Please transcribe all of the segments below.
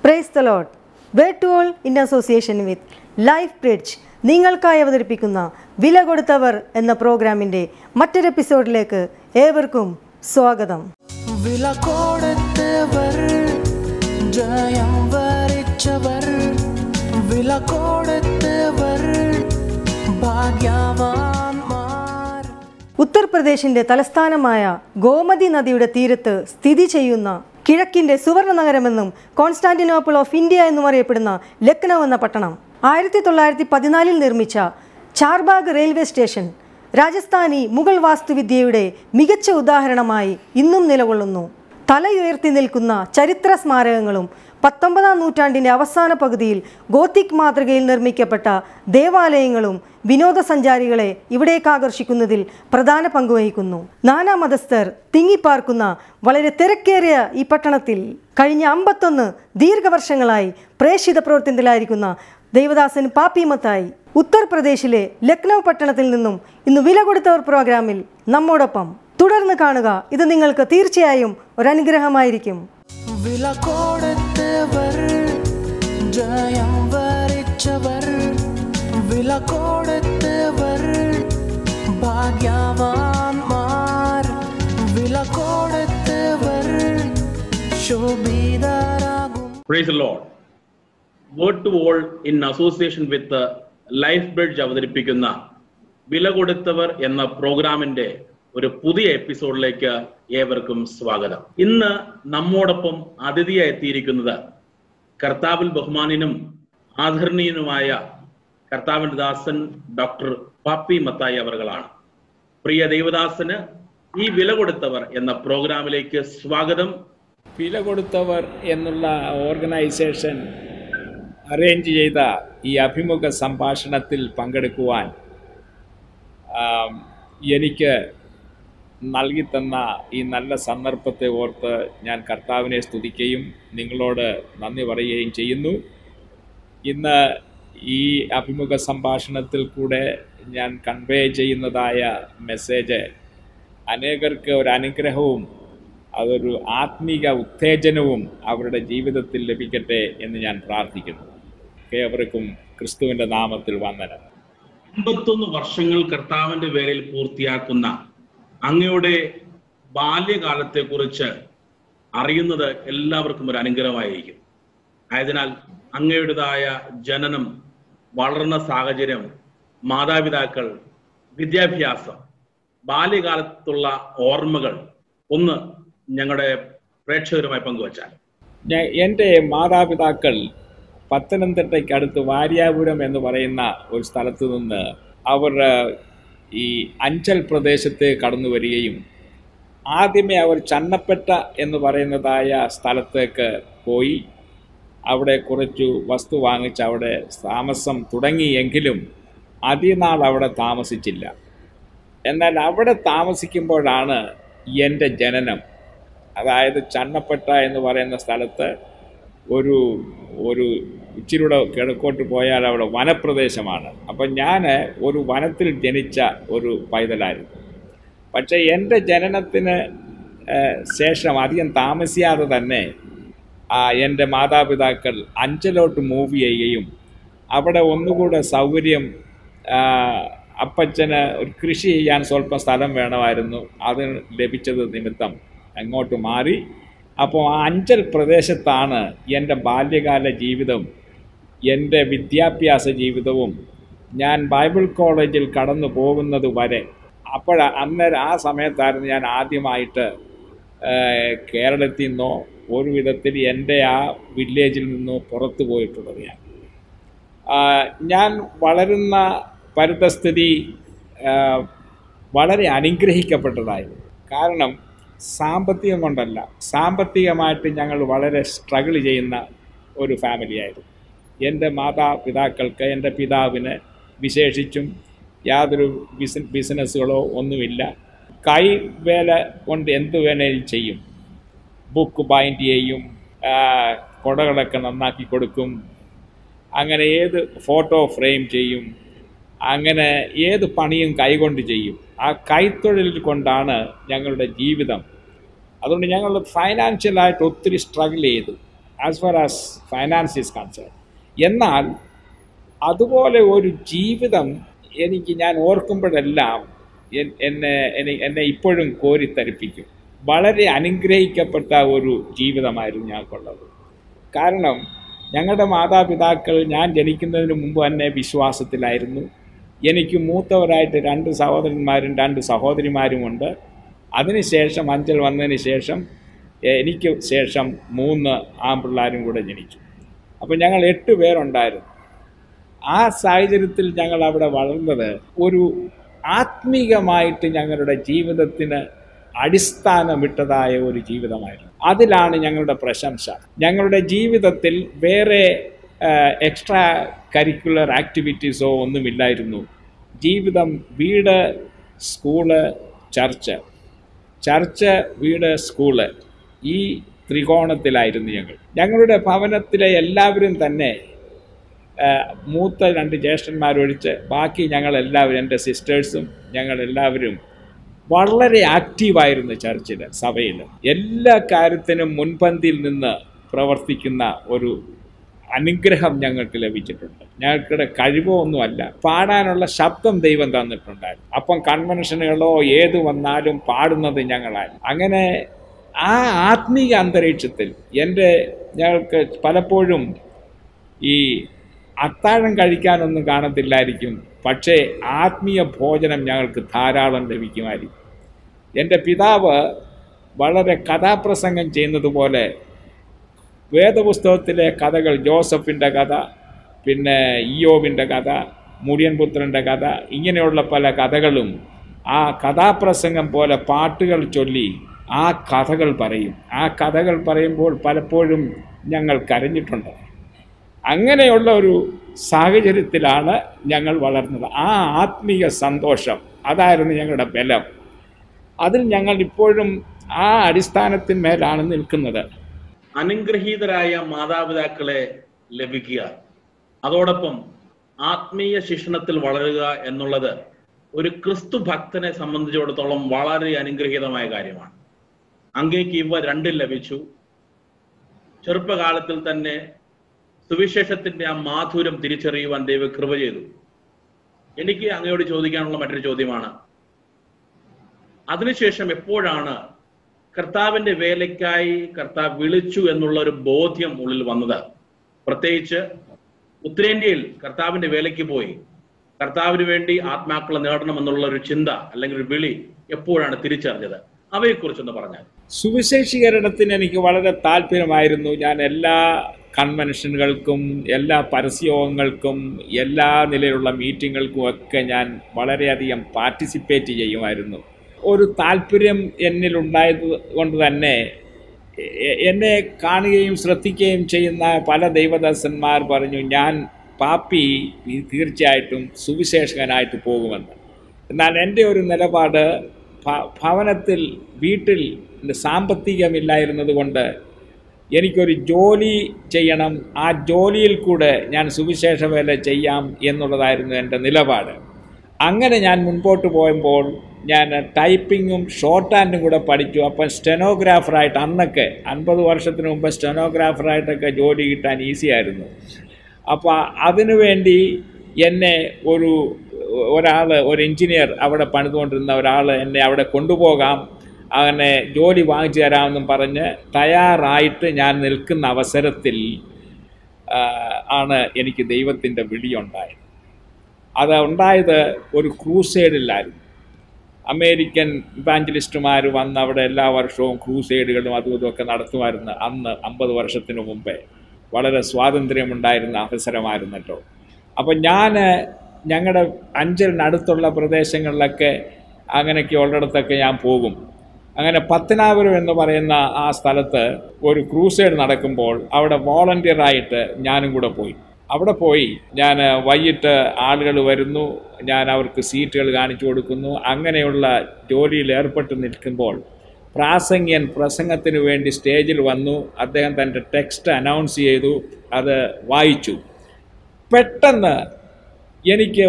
Price the Lord. Word to all in association with Life Bridge നിങ്ങൾക്കായി അവതരിപ്പിക്കുന്ന വില കൊടുത്തവർ എന്ന പ്രോഗ്രാമിൻ്റെ മറ്റൊരു എപ്പിസോഡിലേക്ക് ഏവർക്കും സ്വാഗതം. വില കൊടുത്തവർ, ജയം വരിച്ചവർ, വില കൊടുത്തവർ, ഭാഗ്യവാന്മാർ. ഉത്തർപ്രദേശിൻ്റെ തലസ്ഥാനമായ ഗോമതി നദിയുടെ തീരത്ത് സ്ഥിതി ചെയ്യുന്ന കിഴക്കിൻ്റെ സുവർണ നഗരമെന്നും കോൺസ്റ്റാന്റിനോപ്പിൾ ഓഫ് ഇന്ത്യ എന്നും അറിയപ്പെടുന്ന ലക്നൗ എന്ന പട്ടണം 1914 നിർമ്മിച്ച ചാർബാഗ് റെയിൽവേ സ്റ്റേഷൻ രാജസ്ഥാനി മുഗൾ വാസ്തുവിദ്യയുടെ മികച്ച ഉദാഹരണമായി ഇന്നും നിലകൊള്ളുന്നു. തലയുയർത്തി നിൽക്കുന്ന ചരിത്ര സ്മാരകങ്ങളും 19-ാം നൂറ്റാണ്ടിൻ്റെ അവസാന പകുതിയിൽ ഗോത്തിക് മാതൃകയിൽ നിർമ്മിക്കപ്പെട്ട ദേവാലയങ്ങളും വിനോദസഞ്ചാരികളെ ഇവിടേക്ക് ആകർഷിക്കുന്നതിൽ പ്രധാന പങ്കുവഹിക്കുന്നു. നാനാമതസ്ഥർ തിങ്ങിപ്പാർക്കുന്ന വളരെ തിരക്കേറിയ ഈ പട്ടണത്തിൽ കഴിഞ്ഞ 51 ദീർഘവർഷങ്ങളായി പ്രേക്ഷിത പ്രവർത്തനത്തിലായിരിക്കുന്ന ദേവദാസൻ പാപ്പി മത്തായി ഉത്തർപ്രദേശിലെ ലക്നൗ പട്ടണത്തിൽ നിന്നും ഇന്ന് വില കൊടുത്തവർ പ്രോഗ്രാമിൽ നമ്മോടൊപ്പം. തുടർന്ന് കാണുക. ഇത് നിങ്ങൾക്ക് തീർച്ചയായും ഒരനുഗ്രഹമായിരിക്കും. വില കൊടുത്തവർ, ജയം വരിച്ചവർ, വില കൊടുത്തവർ, ഭാഗ്യവാന്മാർ, വില കൊടുത്തവർ ശോഭിതരാകും. Praise the Lord. Word to all in association with life bridge അവതരിപ്പിക്കുന്ന വില കൊടുത്തവർ എന്ന പ്രോഗ്രാമിന്റെ ഒരു പുതിയ എപ്പിസോഡിലേക്ക് ഏവർക്കും സ്വാഗതം. ഇന്ന് നമ്മോടൊപ്പം അതിഥിയായി എത്തിയിരിക്കുന്നത് കർത്താവിൽ ബഹുമാന്യനും ആദരണീയനുമായ കർത്താവിന്റെ ദാസൻ ഡോക്ടർ പാപ്പി മത്തായി അവറുകളാണ്. പ്രിയ ദൈവദാസന് ഈ വില കൊടുത്തവർ എന്ന പ്രോഗ്രാമിലേക്ക് സ്വാഗതം. വില കൊടുത്തവർ എന്നുള്ള ഓർഗനൈസേഷൻ അറേഞ്ച് ചെയ്ത ഈ അഭിമുഖ സംഭാഷണത്തിൽ പങ്കെടുക്കുവാൻ എനിക്ക് നൽകിത്തന്ന ഈ നല്ല സന്ദർഭത്തെ ഓർത്ത് ഞാൻ കർത്താവിനെ സ്തുതിക്കുകയും നിങ്ങളോട് നന്ദി പറയുകയും ചെയ്യുന്നു. ഇന്ന് ഈ അഭിമുഖ സംഭാഷണത്തിൽ കൂടെ ഞാൻ കൺവേ ചെയ്യുന്നതായ മെസ്സേജ് അനേകർക്ക് ഒരു അനുഗ്രഹവും അതൊരു ആത്മീക ഉത്തേജനവും അവരുടെ ജീവിതത്തിൽ ലഭിക്കട്ടെ എന്ന് ഞാൻ പ്രാർത്ഥിക്കുന്നു. ഏവർക്കും ക്രിസ്തുവിൻ്റെ നാമത്തിൽ വന്ദനം. 51 വർഷങ്ങൾ കർത്താവിന്റെ വേലയിൽ പൂർത്തിയാക്കുന്ന അങ്ങയുടെ ബാല്യകാലത്തെക്കുറിച്ച് അറിയുന്നത് എല്ലാവർക്കും ഒരു അനുഗ്രഹമായിരിക്കും. ആയതിനാൽ അങ്ങയുടേതായ ജനനം, വളർന്ന സാഹചര്യം, മാതാപിതാക്കൾ, വിദ്യാഭ്യാസം, ബാല്യകാലത്തുള്ള ഓർമ്മകൾ ഒന്ന് ഞങ്ങളുടെ പ്രേക്ഷകരുമായി പങ്കുവച്ചാൽ. എൻ്റെ മാതാപിതാക്കൾ പത്തനംതിട്ടയ്ക്കടുത്ത് വാര്യാപുരം എന്ന് പറയുന്ന ഒരു സ്ഥലത്ത് നിന്ന് അവർ ഈ അഞ്ചൽ പ്രദേശത്ത് കടന്നു വരികയും ആദ്യമേ അവർ ചന്നപ്പറ്റ എന്ന് പറയുന്നതായ സ്ഥലത്തേക്ക് പോയി അവിടെ കുറച്ചു വസ്തു വാങ്ങിച്ച് അവിടെ താമസം തുടങ്ങിയെങ്കിലും അധികനാൾ അവിടെ താമസിച്ചില്ല. എന്നാൽ അവിടെ താമസിക്കുമ്പോഴാണ് എൻ്റെ ജനനം. അതായത് ചന്നപ്പറ്റ എന്ന് പറയുന്ന സ്ഥലത്ത് ഒരു ഇച്ചിരിയുടെ കിഴക്കോട്ട് പോയാൽ അവിടെ വനപ്രദേശമാണ്. അപ്പം ഞാൻ ഒരു വനത്തിൽ ജനിച്ച ഒരു പൈതലായിരുന്നു. പക്ഷേ എൻ്റെ ജനനത്തിന് ശേഷം അധികം താമസിയാതെ തന്നെ എൻ്റെ മാതാപിതാക്കൾ അഞ്ചലോട്ട് മൂവ് ചെയ്യുകയും അവിടെ ഒന്നുകൂടെ സൗകര്യം, അപ്പച്ചന് ഒരു കൃഷി ചെയ്യാൻ സ്വല്പം സ്ഥലം വേണമായിരുന്നു. അത് ലഭിച്ചത് നിമിത്തം അങ്ങോട്ട് മാറി. അപ്പോൾ ആ അഞ്ചൽ പ്രദേശത്താണ് എൻ്റെ ബാല്യകാല ജീവിതം, എൻ്റെ വിദ്യാഭ്യാസ ജീവിതവും ഞാൻ ബൈബിൾ കോളേജിൽ കടന്നു പോകുന്നത് വരെ. അന്നേരം ആ സമയത്തായിരുന്നു ഞാൻ ആദ്യമായിട്ട് കേരളത്തിൽ നിന്നോ ഒരു വിധത്തിൽ എൻ്റെ ആ വില്ലേജിൽ നിന്നോ പുറത്തു പോയിട്ടുള്ളത്. ഞാൻ വളരുന്ന പരിതസ്ഥിതി വളരെ അനുഗ്രഹിക്കപ്പെട്ടതായിരുന്നു. കാരണം സാമ്പത്തികം കൊണ്ടല്ല, സാമ്പത്തികമായിട്ട് ഞങ്ങൾ വളരെ സ്ട്രഗിൾ ചെയ്യുന്ന ഒരു ഫാമിലിയായിരുന്നു. എൻ്റെ മാതാപിതാക്കൾക്ക്, എൻ്റെ പിതാവിന് വിശേഷിച്ചും യാതൊരു ബിസിനസ്സുകളോ ഒന്നുമില്ല. കൈവേല കൊണ്ട് എന്ത് വേണേലും ചെയ്യും. ബുക്ക് ബൈൻഡ് ചെയ്യും, കുടകളൊക്കെ നന്നാക്കി കൊടുക്കും, അങ്ങനെ ഏത് ഫോട്ടോ ഫ്രെയിം ചെയ്യും, അങ്ങനെ ഏത് പണിയും കൈകൊണ്ട് ചെയ്യും. ആ കൈത്തൊഴിൽ കൊണ്ടാണ് ഞങ്ങളുടെ ജീവിതം. അതുകൊണ്ട് ഞങ്ങൾ ഫൈനാൻഷ്യലായിട്ട് ഒത്തിരി സ്ട്രഗിൾ ചെയ്തു. As far as finance is concern. എന്നാൽ അതുപോലെ ഒരു ജീവിതം ഞാൻ ഓർക്കുമ്പോഴെല്ലാം എന്നെ ഇപ്പോഴും കോരിത്തരിപ്പിക്കും. വളരെ അനുഗ്രഹിക്കപ്പെട്ട ഒരു ജീവിതമായിരുന്നു ഞങ്ങൾക്കുള്ളത്. കാരണം ഞങ്ങളുടെ മാതാപിതാക്കൾ ഞാൻ ജനിക്കുന്നതിന് മുമ്പ് തന്നെ വിശ്വാസത്തിലായിരുന്നു. എനിക്ക് മൂത്തവരായിട്ട് 2 സഹോദരന്മാരും 2 സഹോദരിമാരുമുണ്ട്. അതിനുശേഷം അഞ്ചൽ വന്നതിന് ശേഷം എനിക്ക് ശേഷം 3 ആൺപിള്ളേരും കൂടെ ജനിച്ചു. അപ്പോൾ ഞങ്ങൾ 8 പേരുണ്ടായിരുന്നു. ആ സാഹചര്യത്തിൽ ഞങ്ങൾ അവിടെ വളർന്നത് ഒരു ആത്മീകമായിട്ട് ഞങ്ങളുടെ ജീവിതത്തിന് അടിസ്ഥാനമിട്ടതായ ഒരു ജീവിതമായിരുന്നു. അതിലാണ് ഞങ്ങളുടെ പ്രശംസ. ഞങ്ങളുടെ ജീവിതത്തിൽ വേറെ എക്സ്ട്രാ കരിക്കുലർ ആക്ടിവിറ്റീസോ ഒന്നുമില്ലായിരുന്നു. ജീവിതം വീട്, സ്കൂള്, ചർച്ച്, വീട്, സ്കൂള്, ഈ ത്രികോണത്തിലായിരുന്നു ഞങ്ങളുടെ ഭവനത്തിലെ എല്ലാവരും തന്നെ മൂത്ത 2 ജ്യേഷ്ഠന്മാരൊഴിച്ച് ബാക്കി ഞങ്ങളെല്ലാവരും, എൻ്റെ സിസ്റ്റേഴ്സും ഞങ്ങളെല്ലാവരും വളരെ ആക്റ്റീവായിരുന്നു. ചർച്ചിൽ, സഭയിൽ എല്ലാ കാര്യത്തിനും മുൻപന്തിയിൽ നിന്ന് പ്രവർത്തിക്കുന്ന ഒരു അനുഗ്രഹം ഞങ്ങൾക്ക് ലഭിച്ചിട്ടുണ്ട്. ഞങ്ങൾക്കിടെ കഴിവോ ഒന്നുമല്ല, പാടാനുള്ള ശബ്ദം ദൈവം തന്നിട്ടുണ്ടായിരുന്നു. അപ്പം കൺവെൻഷനുകളോ ഏത് വന്നാലും പാടുന്നത് ഞങ്ങളായിരുന്നു. അങ്ങനെ ആ ആത്മീയ അന്തരീക്ഷത്തിൽ ഞങ്ങൾക്ക് പലപ്പോഴും ഈ അത്താഴം കഴിക്കാനൊന്നും കാണത്തില്ലായിരിക്കും, പക്ഷേ ആത്മീയ ഭോജനം ഞങ്ങൾക്ക് ധാരാളം ലഭിക്കുമായിരിക്കും. എൻ്റെ പിതാവ് വളരെ കഥാപ്രസംഗം ചെയ്യുന്നത് പോലെ വേദപുസ്തകത്തിലെ കഥകൾ, ജോസഫിൻ്റെ കഥ, പിന്നെ ഇയ്യോബിൻ്റെ കഥ, മുടിയൻപുത്രൻ്റെ കഥ, ഇങ്ങനെയുള്ള പല കഥകളും ആ കഥാപ്രസംഗം പോലെ പാട്ടുകൾ ചൊല്ലി ആ കഥകൾ പറയും. ആ കഥകൾ പറയുമ്പോൾ പലപ്പോഴും ഞങ്ങൾ കരഞ്ഞിട്ടുണ്ട്. അങ്ങനെയുള്ള ഒരു സാഹചര്യത്തിലാണ് ഞങ്ങൾ വളർന്നത്. ആ ആത്മീയ സന്തോഷം അതായിരുന്നു ഞങ്ങളുടെ ബലം. അതിൽ ഞങ്ങൾ ഇപ്പോഴും ആ അടിസ്ഥാനത്തിന്മേലാണ് നിൽക്കുന്നത്. അനുഗ്രഹീതരായ മാതാപിതാക്കളെ ലഭിക്കുക, അതോടൊപ്പം ആത്മീയ ശിക്ഷണത്തിൽ വളരുക എന്നുള്ളത് ഒരു ക്രിസ്തു ഭക്തനെ സംബന്ധിച്ചിടത്തോളം വളരെ അനുഗ്രഹീതമായ കാര്യമാണ്. അങ്ങേക്ക് ഇവ 2 ലഭിച്ചു. ചെറുപ്പകാലത്തിൽ തന്നെ സുവിശേഷത്തിന്റെ ആ മാധുര്യം തിരിച്ചറിയുവാൻ ദൈവം കൃപ ചെയ്തു. എനിക്ക് അങ്ങയോട് ചോദിക്കാനുള്ള മറ്റൊരു ചോദ്യമാണ്, അതിനുശേഷം എപ്പോഴാണ് കർത്താവിന്റെ വേലയ്ക്കായി കർത്താവ് വിളിച്ചു എന്നുള്ള ഒരു ബോധ്യം ഉള്ളിൽ വന്നത്? പ്രത്യേകിച്ച് ഉത്തരേന്ത്യയിൽ കർത്താവിന്റെ വേലയ്ക്ക് പോയി കർത്താവിന് വേണ്ടി ആത്മാക്കളെ നേടണം എന്നുള്ള ഒരു ചിന്ത അല്ലെങ്കിൽ ഒരു വിളി എപ്പോഴാണ് തിരിച്ചറിഞ്ഞത്? അവയെക്കുറിച്ചൊന്ന് പറഞ്ഞാൽ. സുവിശേഷീകരണത്തിന് എനിക്ക് വളരെ താല്പര്യമായിരുന്നു. ഞാൻ എല്ലാ കൺവെൻഷനുകൾക്കും, എല്ലാ പരസ്യയോഗങ്ങൾക്കും, എല്ലാ നിലയിലുള്ള മീറ്റിങ്ങുകൾക്കും ഒക്കെ ഞാൻ വളരെയധികം പാർട്ടിസിപ്പേറ്റ് ചെയ്യുമായിരുന്നു. ഒരു താല്പര്യം എന്നിലുണ്ടായത് കൊണ്ട് തന്നെ എന്നെ കാണുകയും ശ്രദ്ധിക്കുകയും ചെയ്യുന്ന പല ദൈവദാസന്മാർ പറഞ്ഞു, പാപ്പി തീർച്ചയായിട്ടും സുവിശേഷകനായിട്ട് പോകുമെന്ന്. എന്നാൽ എൻ്റെ ഒരു നിലപാട്, ഭവനത്തിൽ വീട്ടിൽ സാമ്പത്തികമില്ലായിരുന്നത് കൊണ്ട് എനിക്കൊരു ജോലി ചെയ്യണം, ആ ജോലിയിൽ കൂടെ ഞാൻ സുവിശേഷ വേല ചെയ്യാം എന്നുള്ളതായിരുന്നു എൻ്റെ നിലപാട്. അങ്ങനെ ഞാൻ മുൻപോട്ട് പോകുമ്പോൾ ഞാൻ ടൈപ്പിങ്ങും ഷോർട്ട് ഹാൻഡും കൂടെ പഠിച്ചു. അപ്പം സ്റ്റെനോഗ്രാഫറായിട്ട്, അന്നൊക്കെ 50 വർഷത്തിന് മുമ്പ് സ്റ്റെനോഗ്രാഫറായിട്ടൊക്കെ ജോലി കിട്ടാൻ ഈസി ആയിരുന്നു. അപ്പോൾ അതിനുവേണ്ടി എന്നെ ഒരു എഞ്ചിനീയർ അവിടെ പണിതുകൊണ്ടിരുന്ന ഒരാൾ എന്നെ അവിടെ കൊണ്ടുപോകാം, അങ്ങനെ ജോലി വാങ്ങിച്ചു തരാമെന്നും പറഞ്ഞ് തയ്യാറായിട്ട് ഞാൻ നിൽക്കുന്ന അവസരത്തിൽ ആണ് എനിക്ക് ദൈവത്തിൻ്റെ വിളിയുണ്ടായത്. അത് ഉണ്ടായത് ഒരു ക്രൂസൈഡിലായിരുന്നു. അമേരിക്കൻ ഇവാഞ്ചലിസ്റ്റുമാർ വന്ന് അവിടെ എല്ലാ വർഷവും ക്രൂസൈഡുകളും അതും ഇതുമൊക്കെ നടത്തുമായിരുന്നു. അന്ന് 50 വർഷത്തിന് മുമ്പേ വളരെ സ്വാതന്ത്ര്യമുണ്ടായിരുന്ന അവസരമായിരുന്നല്ലോ. അപ്പം ഞങ്ങളുടെ അഞ്ചലിനടുത്തുള്ള പ്രദേശങ്ങളിലൊക്കെ അങ്ങനെയൊക്കെ ഉള്ളിടത്തൊക്കെ ഞാൻ പോകും. അങ്ങനെ പത്തനാപുരം എന്ന് പറയുന്ന ആ സ്ഥലത്ത് ഒരു ക്രൂസൈഡ് നടക്കുമ്പോൾ അവിടെ വോളണ്ടിയറായിട്ട് ഞാനും കൂടെ പോയി. അവിടെ പോയി ഞാൻ വൈകിട്ട് ആളുകൾ വരുന്നു, ഞാൻ അവർക്ക് സീറ്റുകൾ കാണിച്ചു കൊടുക്കുന്നു. അങ്ങനെയുള്ള ജോലിയിൽ ഏർപ്പെട്ട് നിൽക്കുമ്പോൾ പ്രാസംഗ്യൻ പ്രസംഗത്തിന് വേണ്ടി സ്റ്റേജിൽ വന്നു. അദ്ദേഹം തൻ്റെ ടെക്സ്റ്റ് അനൗൺസ് ചെയ്തു, അത് വായിച്ചു. പെട്ടെന്ന് എനിക്ക്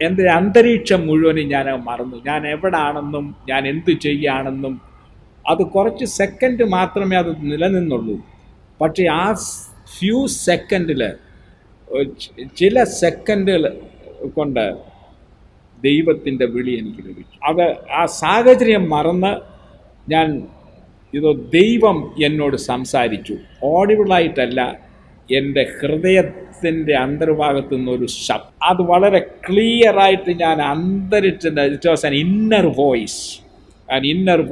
എൻ്റെ അന്തരീക്ഷം മുഴുവനും ഞാൻ മറന്നു. ഞാൻ എവിടാണെന്നും ഞാൻ എന്തു ചെയ്യുകയാണെന്നും അത് കുറച്ച് സെക്കൻഡ് മാത്രമേ അത് നിലനിന്നുള്ളൂ. പക്ഷേ ആ ഫ്യൂ സെക്കൻഡിൽ, ചില സെക്കൻഡുകൾ കൊണ്ട് ദൈവത്തിൻ്റെ വിളി എനിക്ക് ലഭിച്ചു. അത് ആ സാഹചര്യം മറന്ന് ഞാൻ ദൈവം എന്നോട് സംസാരിച്ചു. ഓഡിബിളായിട്ടല്ല, എൻ്റെ ഹൃദയത്തിൻ്റെ അന്തർഭാഗത്തു നിന്നൊരു ശബ്ദം. അത് വളരെ ക്ലിയറായിട്ട് ഞാൻ അന്തരിച്ചിട്ട്, it was an inner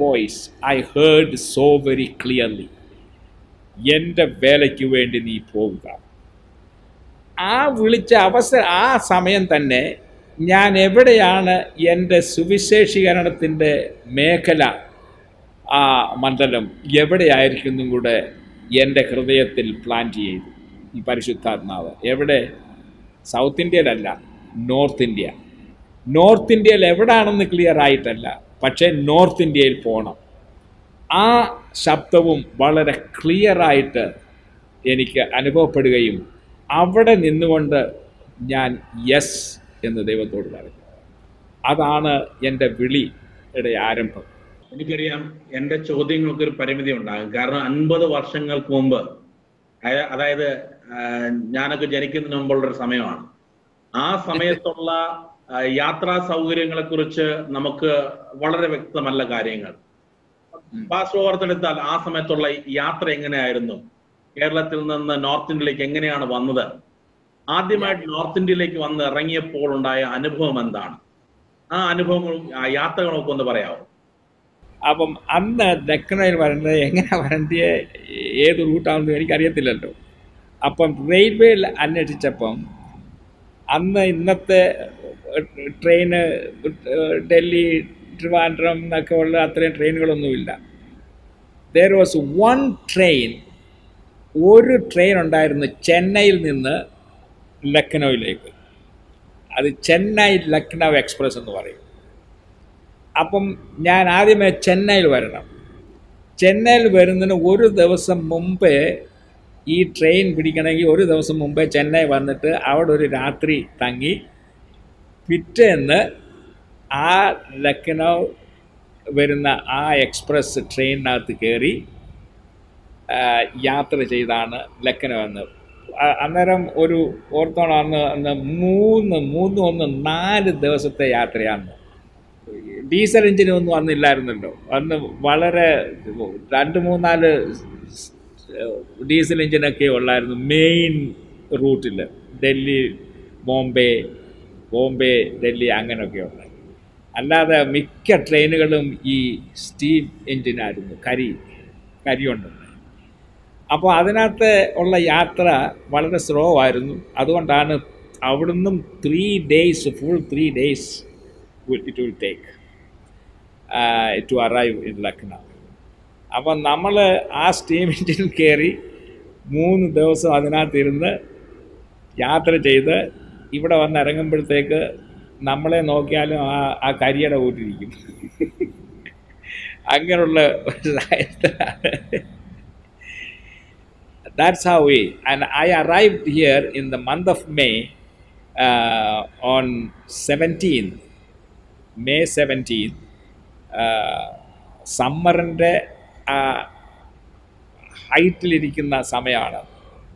voice. I heard so very clearly. എൻ്റെ വേലയ്ക്ക് വേണ്ടി നീ പോവുക. ആ വിളിച്ച ആ സമയം തന്നെ ഞാൻ എവിടെയാണ് എൻ്റെ സുവിശേഷീകരണത്തിൻ്റെ മേഖല, ആ മണ്ഡലം എവിടെയായിരിക്കും കൂടെ എൻ്റെ ഹൃദയത്തിൽ പ്ലാൻ ചെയ്തു ഈ പരിശുദ്ധാത്മാവ്. എവിടെ? സൗത്ത് ഇന്ത്യയിലല്ല, നോർത്ത് ഇന്ത്യ. നോർത്ത് ഇന്ത്യയിൽ എവിടാണെന്ന് ക്ലിയർ ആയിട്ടല്ല, പക്ഷേ നോർത്ത് ഇന്ത്യയിൽ പോകണം. ആ ശബ്ദവും വളരെ ക്ലിയറായിട്ട് എനിക്ക് അനുഭവപ്പെടുകയും അവിടെ നിന്നുകൊണ്ട് ഞാൻ യെസ് എന്ന് ദൈവത്തോട് പറഞ്ഞു. അതാണ് എൻ്റെ വിളിയുടെ ആരംഭം. എനിക്കറിയാം എൻ്റെ ചോദ്യങ്ങൾക്കൊരു പരിമിതി ഉണ്ടാകും. കാരണം 50 വർഷങ്ങൾക്ക് മുമ്പ്, അതായത് ഞാനൊക്കെ ജനിക്കുന്നതിന് മുമ്പുള്ളൊരു സമയമാണ്. ആ സമയത്തുള്ള യാത്രാ സൗകര്യങ്ങളെ കുറിച്ച് നമുക്ക് വളരെ വ്യക്തമല്ല കാര്യങ്ങൾ. പാസ്റ്റർ ഓർത്തെടുത്താൽ ആ സമയത്തുള്ള യാത്ര എങ്ങനെയായിരുന്നു? കേരളത്തിൽ നിന്ന് നോർത്ത് ഇന്ത്യയിലേക്ക് എങ്ങനെയാണ് വന്നത്? ആദ്യമായിട്ട് നോർത്ത് ഇന്ത്യയിലേക്ക് വന്ന് ഇറങ്ങിയപ്പോൾ ഉണ്ടായ അനുഭവം എന്താണ്? ആ അനുഭവങ്ങളും ആ യാത്രകളൊക്കെ ഒന്ന് പറയാമോ? അപ്പം അന്ന് ദക്ഷിണയിൽ വരേണ്ടത്, എങ്ങനെ വരേണ്ടത്, ഏത് റൂട്ടാണെന്ന് എനിക്കറിയത്തില്ലല്ലോ. അപ്പം റെയിൽവേയിൽ അന്വേഷിച്ചപ്പം അന്ന് ഇന്നത്തെ ട്രെയിന് ഡൽഹി, ട്രിവാൻഡ്രം എന്നൊക്കെ ഉള്ള അത്രയും ട്രെയിനുകളൊന്നുമില്ല. ദർ വാസ് വൺ ട്രെയിൻ, ഒരു ട്രെയിൻ ഉണ്ടായിരുന്നു ചെന്നൈയിൽ നിന്ന് ലക്നൌവിലേക്ക്. അത് ചെന്നൈ ലക്നൗ എക്സ്പ്രസ് എന്ന് പറയും. അപ്പം ഞാൻ ആദ്യമേ ചെന്നൈയിൽ വരണം. ചെന്നൈയിൽ വരുന്നതിന് ഒരു ദിവസം മുമ്പേ ഈ ട്രെയിൻ പിടിക്കണമെങ്കിൽ ഒരു ദിവസം മുമ്പേ ചെന്നൈ വന്നിട്ട് അവിടെ ഒരു രാത്രി തങ്ങി പിറ്റേന്ന് ആ ലക്നൗ വരുന്ന ആ എക്സ്പ്രസ് ട്രെയിനിനകത്ത് കയറി യാത്ര ചെയ്താണ് ലക്നൗ എന്ന്. അന്നേരം ഒരു ഓർത്തോണം, അന്ന് 4 ദിവസത്തെ യാത്രയാണ്. ഡീസൽ എഞ്ചിനൊന്നും അന്നില്ലായിരുന്നല്ലോ. അന്ന് വളരെ 2-3-4 ഡീസൽ എഞ്ചിനൊക്കെ ഉള്ളായിരുന്നു മെയിൻ റൂട്ടിൽ. ഡൽഹി, ബോംബെ, ഡൽഹി അങ്ങനെയൊക്കെ ഉണ്ട്. അല്ലാതെ മിക്ക ട്രെയിനുകളും ഈ സ്റ്റീം എഞ്ചിനായിരുന്നു, കരി കൊണ്ടുണ്ട്. അപ്പോൾ അതിനകത്ത് ഉള്ള യാത്ര വളരെ സ്ലോ ആയിരുന്നു. അതുകൊണ്ടാണ് അവിടുന്ന് 3 days, full 3 days it will take to arrive in Lucknow. അപ്പം നമ്മൾ ആ സ്റ്റീം എഞ്ചിനിൽ കയറി 3 ദിവസം അതിനകത്തിരുന്ന് യാത്ര ചെയ്ത് ഇവിടെ വന്ന് ഇറങ്ങുമ്പോഴത്തേക്ക് നമ്മളെ നോക്കിയാലും ആ കരിയുടെ കൂട്ടിരിക്കും. അങ്ങനെയുള്ള ഒരു സാഹചര്യത്തിലാണ്. That's how and I arrived here in the month of May on 17th, May 17th. സമ്മറിൻ്റെ ഹൈറ്റിലിരിക്കുന്ന സമയമാണ്,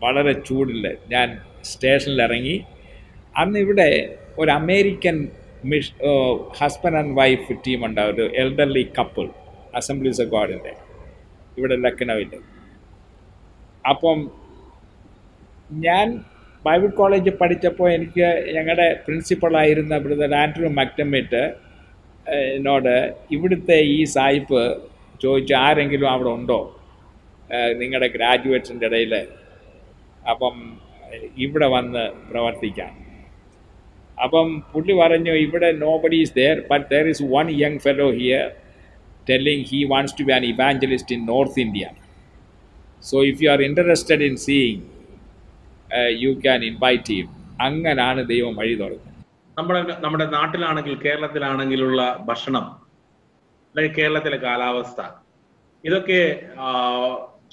വളരെ ചൂടിൽ. ഞാൻ സ്റ്റേഷനിൽ ഇറങ്ങി. അന്ന് ഇവിടെ ഒരു അമേരിക്കൻ ഹസ്ബൻഡ് ആൻഡ് വൈഫ് ടീമുണ്ട്, ഒരു എൽഡർലി കപ്പിൾ, അസംബ്ലീസ് ഓഫ് ഗോഡിൻ്റെ ഇവിടെ ലക്നൌവിൽ. അപ്പം ഞാൻ ബൈബിൾ കോളേജിൽ പഠിച്ചപ്പോൾ എനിക്ക് ഞങ്ങളുടെ പ്രിൻസിപ്പളായിരുന്ന ബ്രദർ ആൻഡ്രൂ മക്ഡമിറ്റ് എന്നോട് ഇവിടുത്തെ ഈ സായിപ്പ് ചോദിച്ചു, ആരെങ്കിലും അവിടെ ഉണ്ടോ നിങ്ങളുടെ ഗ്രാജുവേറ്റ്സിൻ്റെ ഇടയിൽ, അപ്പം ഇവിടെ വന്ന് പ്രവർത്തിക്കാം. അപ്പം പുള്ളി പറഞ്ഞു, ഇവിടെ nobody is there, but there is one young fellow here telling he wants to be an evangelist in North India. So if you are interested in seeing, you can invite him. അങ്ങനാണ് ദൈവം വഴി തുറന്നത്. നമ്മുടെ നാട്ടിലാണെങ്കിൽ, കേരളത്തിലാണെങ്കിലുള്ള ഭക്ഷണം, അല്ലെങ്കിൽ കേരളത്തിലെ കാലാവസ്ഥ, ഇതൊക്കെ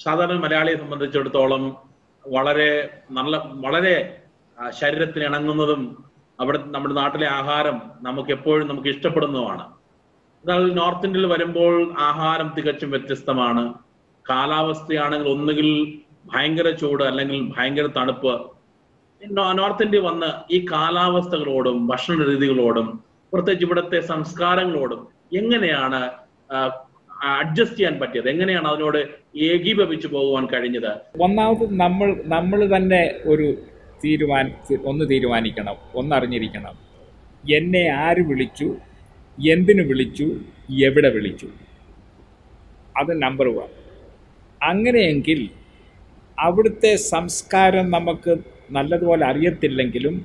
സാധാരണ മലയാളിയെ സംബന്ധിച്ചിടത്തോളം വളരെ ശരീരത്തിന് ഇണങ്ങുന്നതും, നമ്മുടെ നാട്ടിലെ ആഹാരം നമുക്ക് എപ്പോഴും ഇഷ്ടപ്പെടുന്നതുമാണ്. എന്നാൽ നോർത്ത് ഇന്ത്യയിൽ വരുമ്പോൾ ആഹാരം തികച്ചും വ്യത്യസ്തമാണ്. കാലാവസ്ഥയാണെങ്കിൽ ഒന്നുകിൽ ഭയങ്കര ചൂട് അല്ലെങ്കിൽ ഭയങ്കര തണുപ്പ്. നോർത്ത് ഇന്ത്യ വന്ന് ഈ കാലാവസ്ഥകളോടും ഭക്ഷണ രീതികളോടും പ്രത്യേകിച്ച് ഇവിടുത്തെ സംസ്കാരങ്ങളോടും എങ്ങനെയാണ് അഡ്ജസ്റ്റ് ചെയ്യാൻ പറ്റിയത്? എങ്ങനെയാണ് അതിനോട് ഏകീഭവിച്ചു പോകുവാൻ കഴിഞ്ഞത്? ഒന്നാമത് നമ്മൾ തന്നെ ഒന്ന് തീരുമാനിക്കണം, ഒന്നറിഞ്ഞിരിക്കണം. എന്നെ ആര് വിളിച്ചു, എന്തിനു വിളിച്ചു, എവിടെ വിളിച്ചു, അത് നമ്പർ 1. അങ്ങനെയെങ്കിൽ അവിടുത്തെ സംസ്കാരം നമുക്ക് നല്ലതുപോലെ അറിയത്തില്ലെങ്കിലും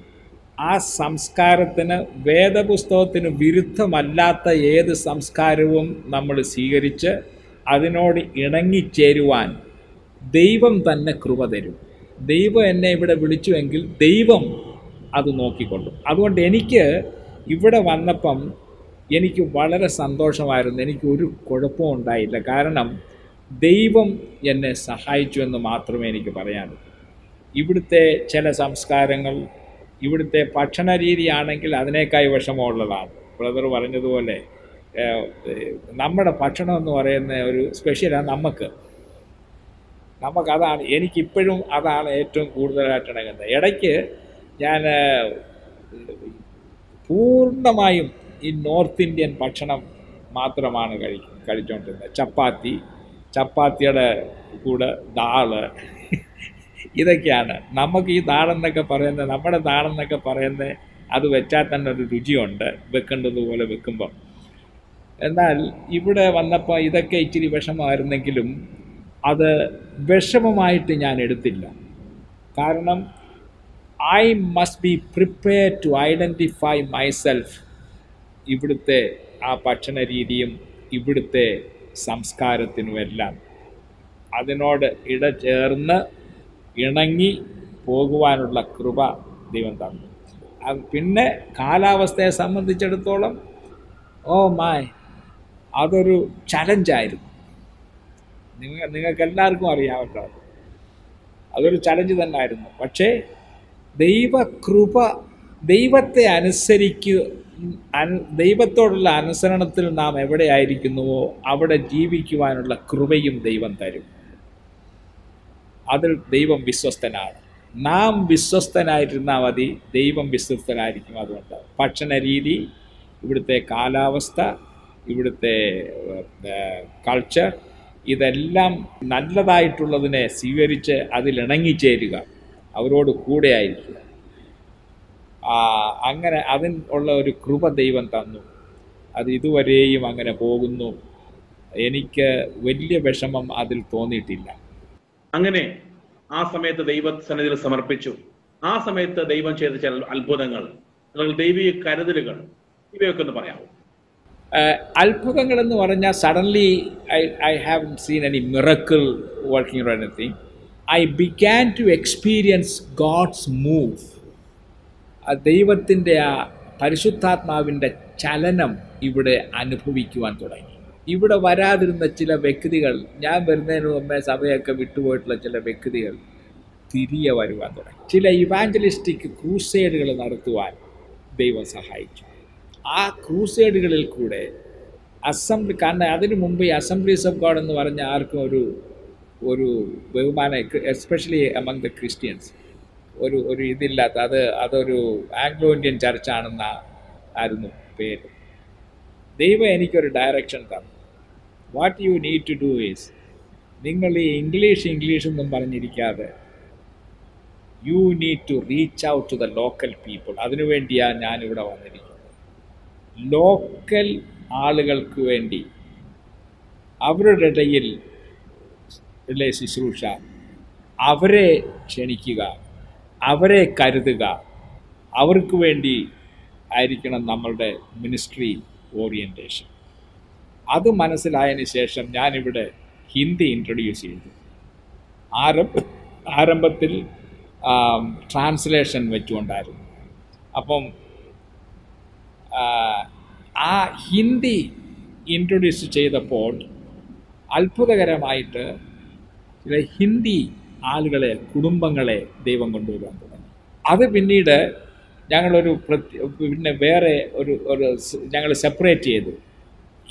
ആ സംസ്കാരത്തിന്, വേദപുസ്തകത്തിന് വിരുദ്ധമല്ലാത്ത ഏത് സംസ്കാരവും നമ്മൾ സ്വീകരിച്ച് അതിനോട് ഇണങ്ങിച്ചേരുവാൻ ദൈവം തന്നെ കൃപ തരും. ദൈവം എന്നെ ഇവിടെ വിളിച്ചുവെങ്കിൽ ദൈവം അത് നോക്കിക്കൊള്ളും. അതുകൊണ്ട് എനിക്ക് ഇവിടെ വന്നപ്പം എനിക്ക് വളരെ സന്തോഷമായിരുന്നു. എനിക്കൊരു കുഴപ്പവും ഉണ്ടായില്ല. കാരണം ദൈവം എന്നെ സഹായിച്ചു എന്ന് മാത്രമേ എനിക്ക് പറയാനുള്ളൂ. ഇവിടുത്തെ ചില സംസ്കാരങ്ങൾ, ഇവിടുത്തെ ഭക്ഷണ രീതിയാണെങ്കിൽ അതിനേക്കായി വിഷമമുള്ളതാണ്. ബ്രദർ പറഞ്ഞതുപോലെ നമ്മുടെ ഭക്ഷണം എന്ന് പറയുന്ന ഒരു സ്പെഷ്യലാണ്. നമുക്കതാണ്, എനിക്കിപ്പോഴും അതാണ് ഏറ്റവും കൂടുതലായിട്ട് ഇണങ്ങുന്നത്. ഇടയ്ക്ക് ഞാൻ പൂർണ്ണമായും ഈ നോർത്ത് ഇന്ത്യൻ ഭക്ഷണം മാത്രമാണ് കഴിച്ചുകൊണ്ടിരുന്നത്. ചപ്പാത്തിയുടെ കൂടെ ദാള്, ഇതൊക്കെയാണ് നമുക്ക് ഈ ദാളെന്നൊക്കെ പറയുന്നത്. നമ്മുടെ ദാളെന്നൊക്കെ പറയുന്നത് അത് വെച്ചാൽ തന്നെ ഒരു രുചിയുണ്ട്, വെക്കേണ്ടതുപോലെ വെക്കുമ്പം. എന്നാൽ ഇവിടെ വന്നപ്പോൾ ഇതൊക്കെ ഇച്ചിരി വിഷമമായിരുന്നെങ്കിലും അത് വിഷമമായിട്ട് ഞാൻ എടുത്തില്ല. കാരണം I must be prepared to identify myself. ഇവിടുത്തെ ആ ഭക്ഷണ രീതിയും ഇവിടുത്തെ സംസ്കാരത്തിനുമെല്ലാം അതിനോട് ഇടചേർന്ന് ഇണങ്ങി പോകുവാനുള്ള കൃപ ദൈവം തന്നു. പിന്നെ കാലാവസ്ഥയെ സംബന്ധിച്ചിടത്തോളം അതൊരു ചലഞ്ചായിരുന്നു. നിങ്ങൾക്കെല്ലാവർക്കും അറിയാമല്ലോ, അതൊരു ചലഞ്ച് തന്നെ ആയിരുന്നു. പക്ഷേ ദൈവകൃപ, ദൈവത്തോടുള്ള അനുസരണത്തിൽ നാം എവിടെയായിരിക്കുന്നുവോ അവിടെ ജീവിക്കുവാനുള്ള കൃപയും ദൈവം തരും. അതിൽ ദൈവം വിശ്വസ്തനാണ്. നാം വിശ്വസ്തനായിരുന്നാൽ മതി, ദൈവം വിശ്വസ്തനായിരിക്കും. അതുകൊണ്ട് ഭക്ഷണ രീതി, ഇവിടുത്തെ കാലാവസ്ഥ, ഇവിടുത്തെ കൾച്ചർ, ഇതെല്ലാം നല്ലതായിട്ടുള്ളതിനെ സ്വീകരിച്ച് അതിലിണങ്ങിച്ചേരുക, അവരോട് കൂടെ ആയിരിക്കുക. അങ്ങനെ അതിനുള്ള ഒരു കൃപ ദൈവം തന്നു. അത് ഇതുവരെയും അങ്ങനെ പോകുന്നു. എനിക്ക് വലിയ വിഷമം അതിൽ തോന്നിയിട്ടില്ല. അങ്ങനെ ആ സമയത്ത് ദൈവസന്നിധിയിൽ സമർപ്പിച്ചു. ആ സമയത്ത് ദൈവം ചെയ്ത ചില അത്ഭുതങ്ങൾ, ദൈവിക കരുതലുകൾ, ഇവയൊക്കെ ഒന്ന് പറയാമോ? അത്ഭുതങ്ങൾ എന്ന് പറഞ്ഞാൽ suddenly I have seen any miracle working or anything. I began to experience God's move. ദൈവത്തിൻ്റെ ആ പരിശുദ്ധാത്മാവിൻ്റെ ചലനം ഇവിടെ അനുഭവിക്കുവാൻ തുടങ്ങി. ഇവിടെ വരാതിരുന്ന ചില വ്യക്തികൾ, ഞാൻ വരുന്നതിന് മുമ്പേ സഭയൊക്കെ വിട്ടുപോയിട്ടുള്ള ചില വ്യക്തികൾ തിരികെ വരുവാൻ തുടങ്ങി. ചില ഇവാഞ്ചലിസ്റ്റിക് ക്രൂസേഡുകൾ നടത്തുവാൻ ദൈവം സഹായിച്ചു. ആ ക്രൂസേഡുകളിൽ കൂടെ കാരണം അതിനു മുമ്പ് ഈ അസംബ്ലീസ് ഓഫ് ഗോഡ് എന്ന് പറഞ്ഞ ആർക്കും ഒരു ബഹുമാനം, എസ്പെഷ്യലി അമംഗ് ദ ക്രിസ്ത്യൻസ്, ഒരു ഇതില്ലാത്ത, അതൊരു ആംഗ്ലോ ഇന്ത്യൻ ചർച്ചാണെന്ന ആയിരുന്നു പേര്. ദൈവം എനിക്കൊരു ഡയറക്ഷൻ തന്നു. What you need to do is, നിങ്ങൾ ഈ ഇംഗ്ലീഷ് എന്നും പറഞ്ഞിരിക്കാതെ you need to reach out to the local people. അതിനുവേണ്ടിയാണ് ഞാനിവിടെ വന്നിരിക്കുന്നത്. ലോക്കൽ ആളുകൾക്ക് വേണ്ടി അവരുടെ ഇടയിൽ ശുശ്രൂഷ, അവരെ ക്ഷണിക്കുക, അവരെ കരുതുക, അവർക്ക് വേണ്ടി ആയിരിക്കണം നമ്മളുടെ മിനിസ്ട്രി ഓറിയൻറ്റേഷൻ. അത് മനസ്സിലായതിന് ശേഷം ഞാനിവിടെ ഹിന്ദി ഇൻട്രൊഡ്യൂസ് ചെയ്തു. ആരംഭത്തിൽ ട്രാൻസ്ലേഷൻ വെച്ചുകൊണ്ടായിരുന്നു. അപ്പം ആ ഹിന്ദി ഇൻട്രൊഡ്യൂസ് ചെയ്തപ്പോൾ അത്ഭുതകരമായിട്ട് ചില ഹിന്ദി ആളുകളെ, കുടുംബങ്ങളെ ദൈവം കൊണ്ടുവരാൻ തുടങ്ങി. അത് പിന്നീട് ഞങ്ങളൊരു പിന്നെ വേറെ ഞങ്ങൾ സെപ്പറേറ്റ് ചെയ്തു.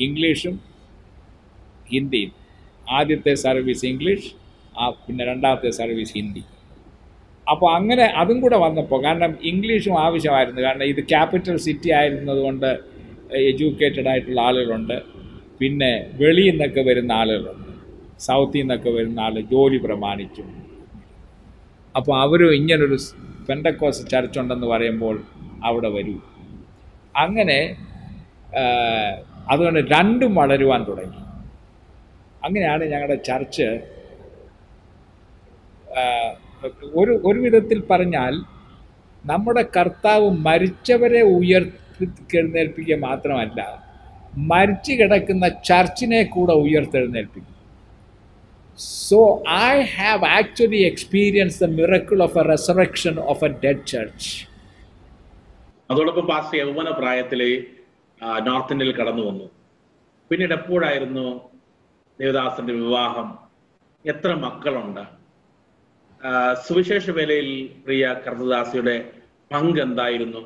ഇംഗ്ലീഷും ഹിന്ദിയും. ആദ്യത്തെ സർവീസ് ഇംഗ്ലീഷ്, പിന്നെ രണ്ടാമത്തെ സർവീസ് ഹിന്ദി. അപ്പോൾ അങ്ങനെ അതും കൂടെ വന്നപ്പോൾ, കാരണം ഇംഗ്ലീഷും ആവശ്യമായിരുന്നു, കാരണം ഇത് ക്യാപിറ്റൽ സിറ്റി ആയിരുന്നതുകൊണ്ട് എഡ്യൂക്കേറ്റഡ് ആയിട്ടുള്ള ആളുകളുണ്ട്, പിന്നെ വെളിയിൽ നിന്നൊക്കെ വരുന്ന ആളുകളുണ്ട്, സൗത്തിൽ നിന്നൊക്കെ വരുന്ന ആൾ ജോലി പ്രമാണിച്ചും. അപ്പോൾ അവരും ഇങ്ങനൊരു പെന്തക്കോസ്ത് ചർച്ച് ഉണ്ടെന്ന് പറയുമ്പോൾ അവിടെ വരൂ. അങ്ങനെ അതുകൊണ്ട് രണ്ടും വളരുവാൻ തുടങ്ങി. അങ്ങനെയാണ് ഞങ്ങളുടെ ചർച്ച് ഒരു വിധത്തിൽ പറഞ്ഞാൽ നമ്മുടെ കർത്താവ് മരിച്ചവരെ ഉയർത്തെഴുന്നേൽപ്പിക്കുക മാത്രമല്ല, മരിച്ചു കിടക്കുന്ന ചർച്ചിനെ കൂടെ ഉയർത്തെഴുന്നേൽപ്പിക്കും. So I have actually experienced the miracle of a resurrection of a dead church. അതോടൊപ്പം പാസ്റ്റർ യൗവന പ്രായത്തില് നോർത്ത് ഇന്ത്യയിൽ കടന്നു വന്നു. പിന്നീട് എപ്പോഴായിരുന്നു ദേവദാസന്റെ വിവാഹം? എത്ര മക്കളുണ്ട്? സുവിശേഷ വേലയിൽ പ്രിയ കർത്തദാസിയുടെ പങ്ക് എന്തായിരുന്നു?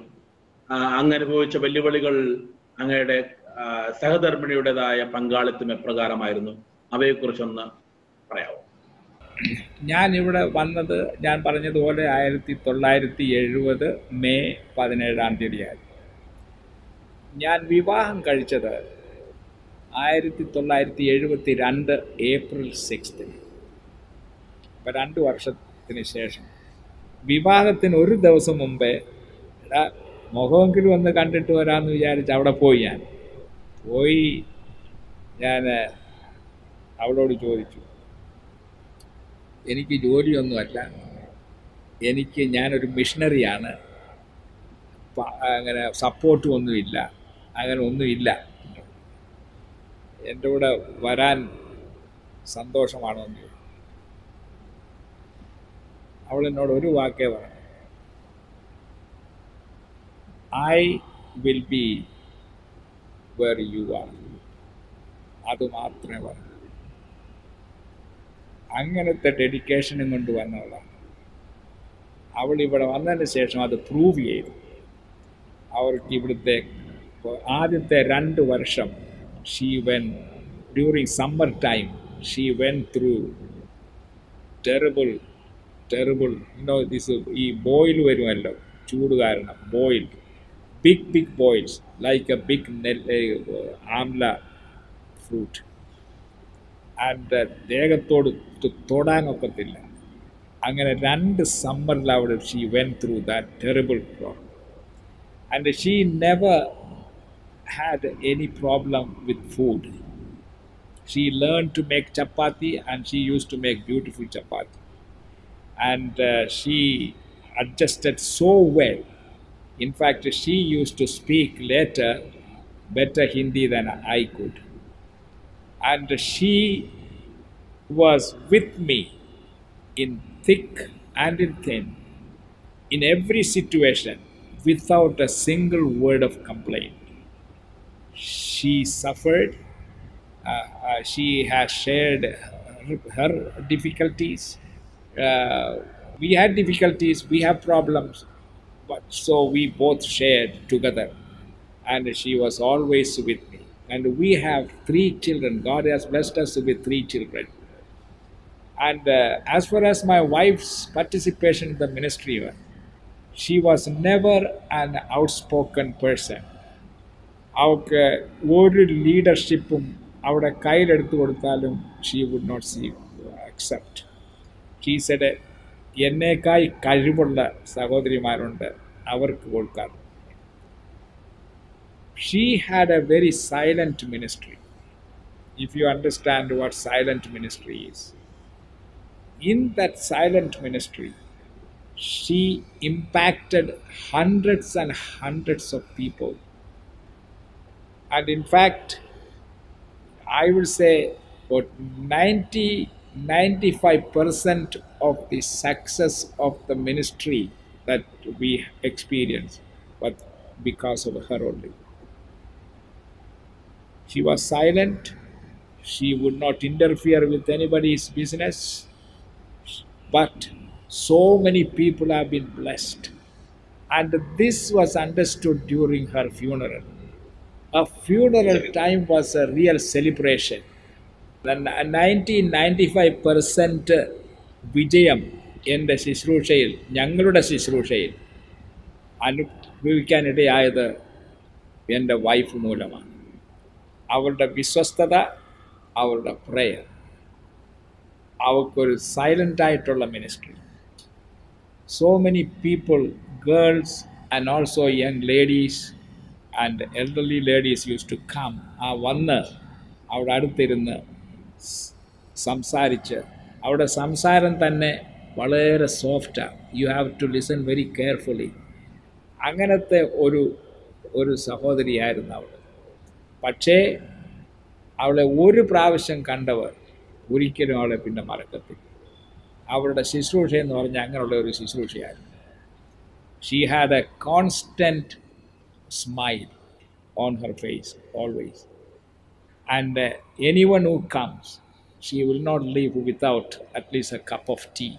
അങ്ങ് അനുഭവിച്ച വെല്ലുവിളികൾ, അങ്ങയുടെ സഹധർമ്മിണിയുടേതായ പങ്കാളിത്തം എപ്രകാരമായിരുന്നു? അവയെക്കുറിച്ചൊന്ന് പറയാമോ? ഞാൻ ഇവിടെ വന്നത് ഞാൻ പറഞ്ഞതുപോലെ 1970 മെയ് 17 ഞാൻ വിവാഹം കഴിച്ചത് 1972 ഏപ്രിൽ 6. ഇപ്പം 2 വർഷത്തിന് ശേഷം. വിവാഹത്തിന് ഒരു ദിവസം മുമ്പേ മുഖമെങ്കിലും ഒന്ന് കണ്ടിട്ട് വരാമെന്ന് വിചാരിച്ച് അവിടെ പോയി. ഞാൻ അവളോട് ചോദിച്ചു, എനിക്ക് ജോലിയൊന്നുമല്ല, ഞാനൊരു മിഷണറിയാണ്, അങ്ങനെ സപ്പോർട്ടും ഒന്നുമില്ല, അങ്ങനെ ഒന്നുമില്ല, എൻ്റെ കൂടെ വരാൻ സന്തോഷമാണോ എന്ന്. അവൾ എന്നോട് ഒരു വാക്കേ പറഞ്ഞു, I will be where you are. അത് മാത്രമേ പറഞ്ഞു. അങ്ങനത്തെ ഡെഡിക്കേഷനും കൊണ്ട് വന്നവളാണ് അവൾ. ഇവിടെ വന്നതിന് ശേഷം അത് പ്രൂവ് ചെയ്തു. അവർക്ക് ഇവിടുത്തെ ആദ്യത്തെ 2 വർഷം during summer time she went through terrible ഈ ബോയിൽ വരുമല്ലോ, ചൂട് കാരണം boil, big boils like a big amla fruit. And ദേഹത്തോട് തൊടാനൊക്കത്തില്ല. അങ്ങനെ 2 സമ്മറിൽ അവിടെ she went through that terrible problem. And she never had any problem with food. She learned to make chapati, and she used to make beautiful chapati. And she adjusted so well. In fact, she used to speak later better Hindi than I could. And she was with me in thick and in thin, in every situation, without a single word of complaint. She suffered. She has shared her difficulties. We had difficulties, we have problems, but so we both shared together. And she was always with me. And we have 3 children. God has blessed us with 3 children. And as far as my wife's participation in the ministry, she was never an outspoken person. അവൾക്ക് ഒരു ലീഡർഷിപ്പും അവിടെ കയ്യിലെടുത്ത് കൊടുത്താലും she would not accept. She said, എന്നേക്കായി കഴിവുള്ള സഹോദരിമാരുണ്ട്, അവർക്ക് കൊടുക്കാം. She had a very silent ministry. If you understand what silent ministry is, in that silent ministry, she impacted hundreds and hundreds of people. And in fact, I would say about 90-95% of the success of the ministry that we experienced was because of her only. She was silent. She would not interfere with anybody's business. But so many people have been blessed. And this was understood during her funeral. a funeral time was a real celebration. The 95% വിജയം എൻ്റെ ശുശ്രൂഷയിൽ, ഞങ്ങളുടെ ശുശ്രൂഷയിൽ അനുഭവിക്കാനിടയായത് എൻ്റെ wife മൂലമാണ്. അവളുടെ വിശ്വസ്തത, അവളുടെ പ്രയർ, അവൾക്കൊരു സൈലൻ്റായിട്ടുള്ള ministry. So many people, girls and also young ladies and elderly ladies used to come. വന്ന് അവിടെ അടുത്തിരുന്ന് സംസാരിച്ച്, അവിടെ സംസാരം തന്നെ വളരെ സോഫ്റ്റാണ്. You have to listen very carefully. അങ്ങനത്തെ ഒരു സഹോദരിയായിരുന്നു അവൾ. പക്ഷേ അവളെ ഒരു പ്രാവശ്യം കണ്ടവർ ഒരിക്കലും അവളെ പിന്നെ മറക്കത്തില്ല. അവളുടെ ശുശ്രൂഷ എന്ന് പറഞ്ഞാൽ അങ്ങനെയുള്ള ഒരു ശുശ്രൂഷയായിരുന്നു. She had a constant smile on her face always. And anyone who comes, she will not leave without at least a cup of tea.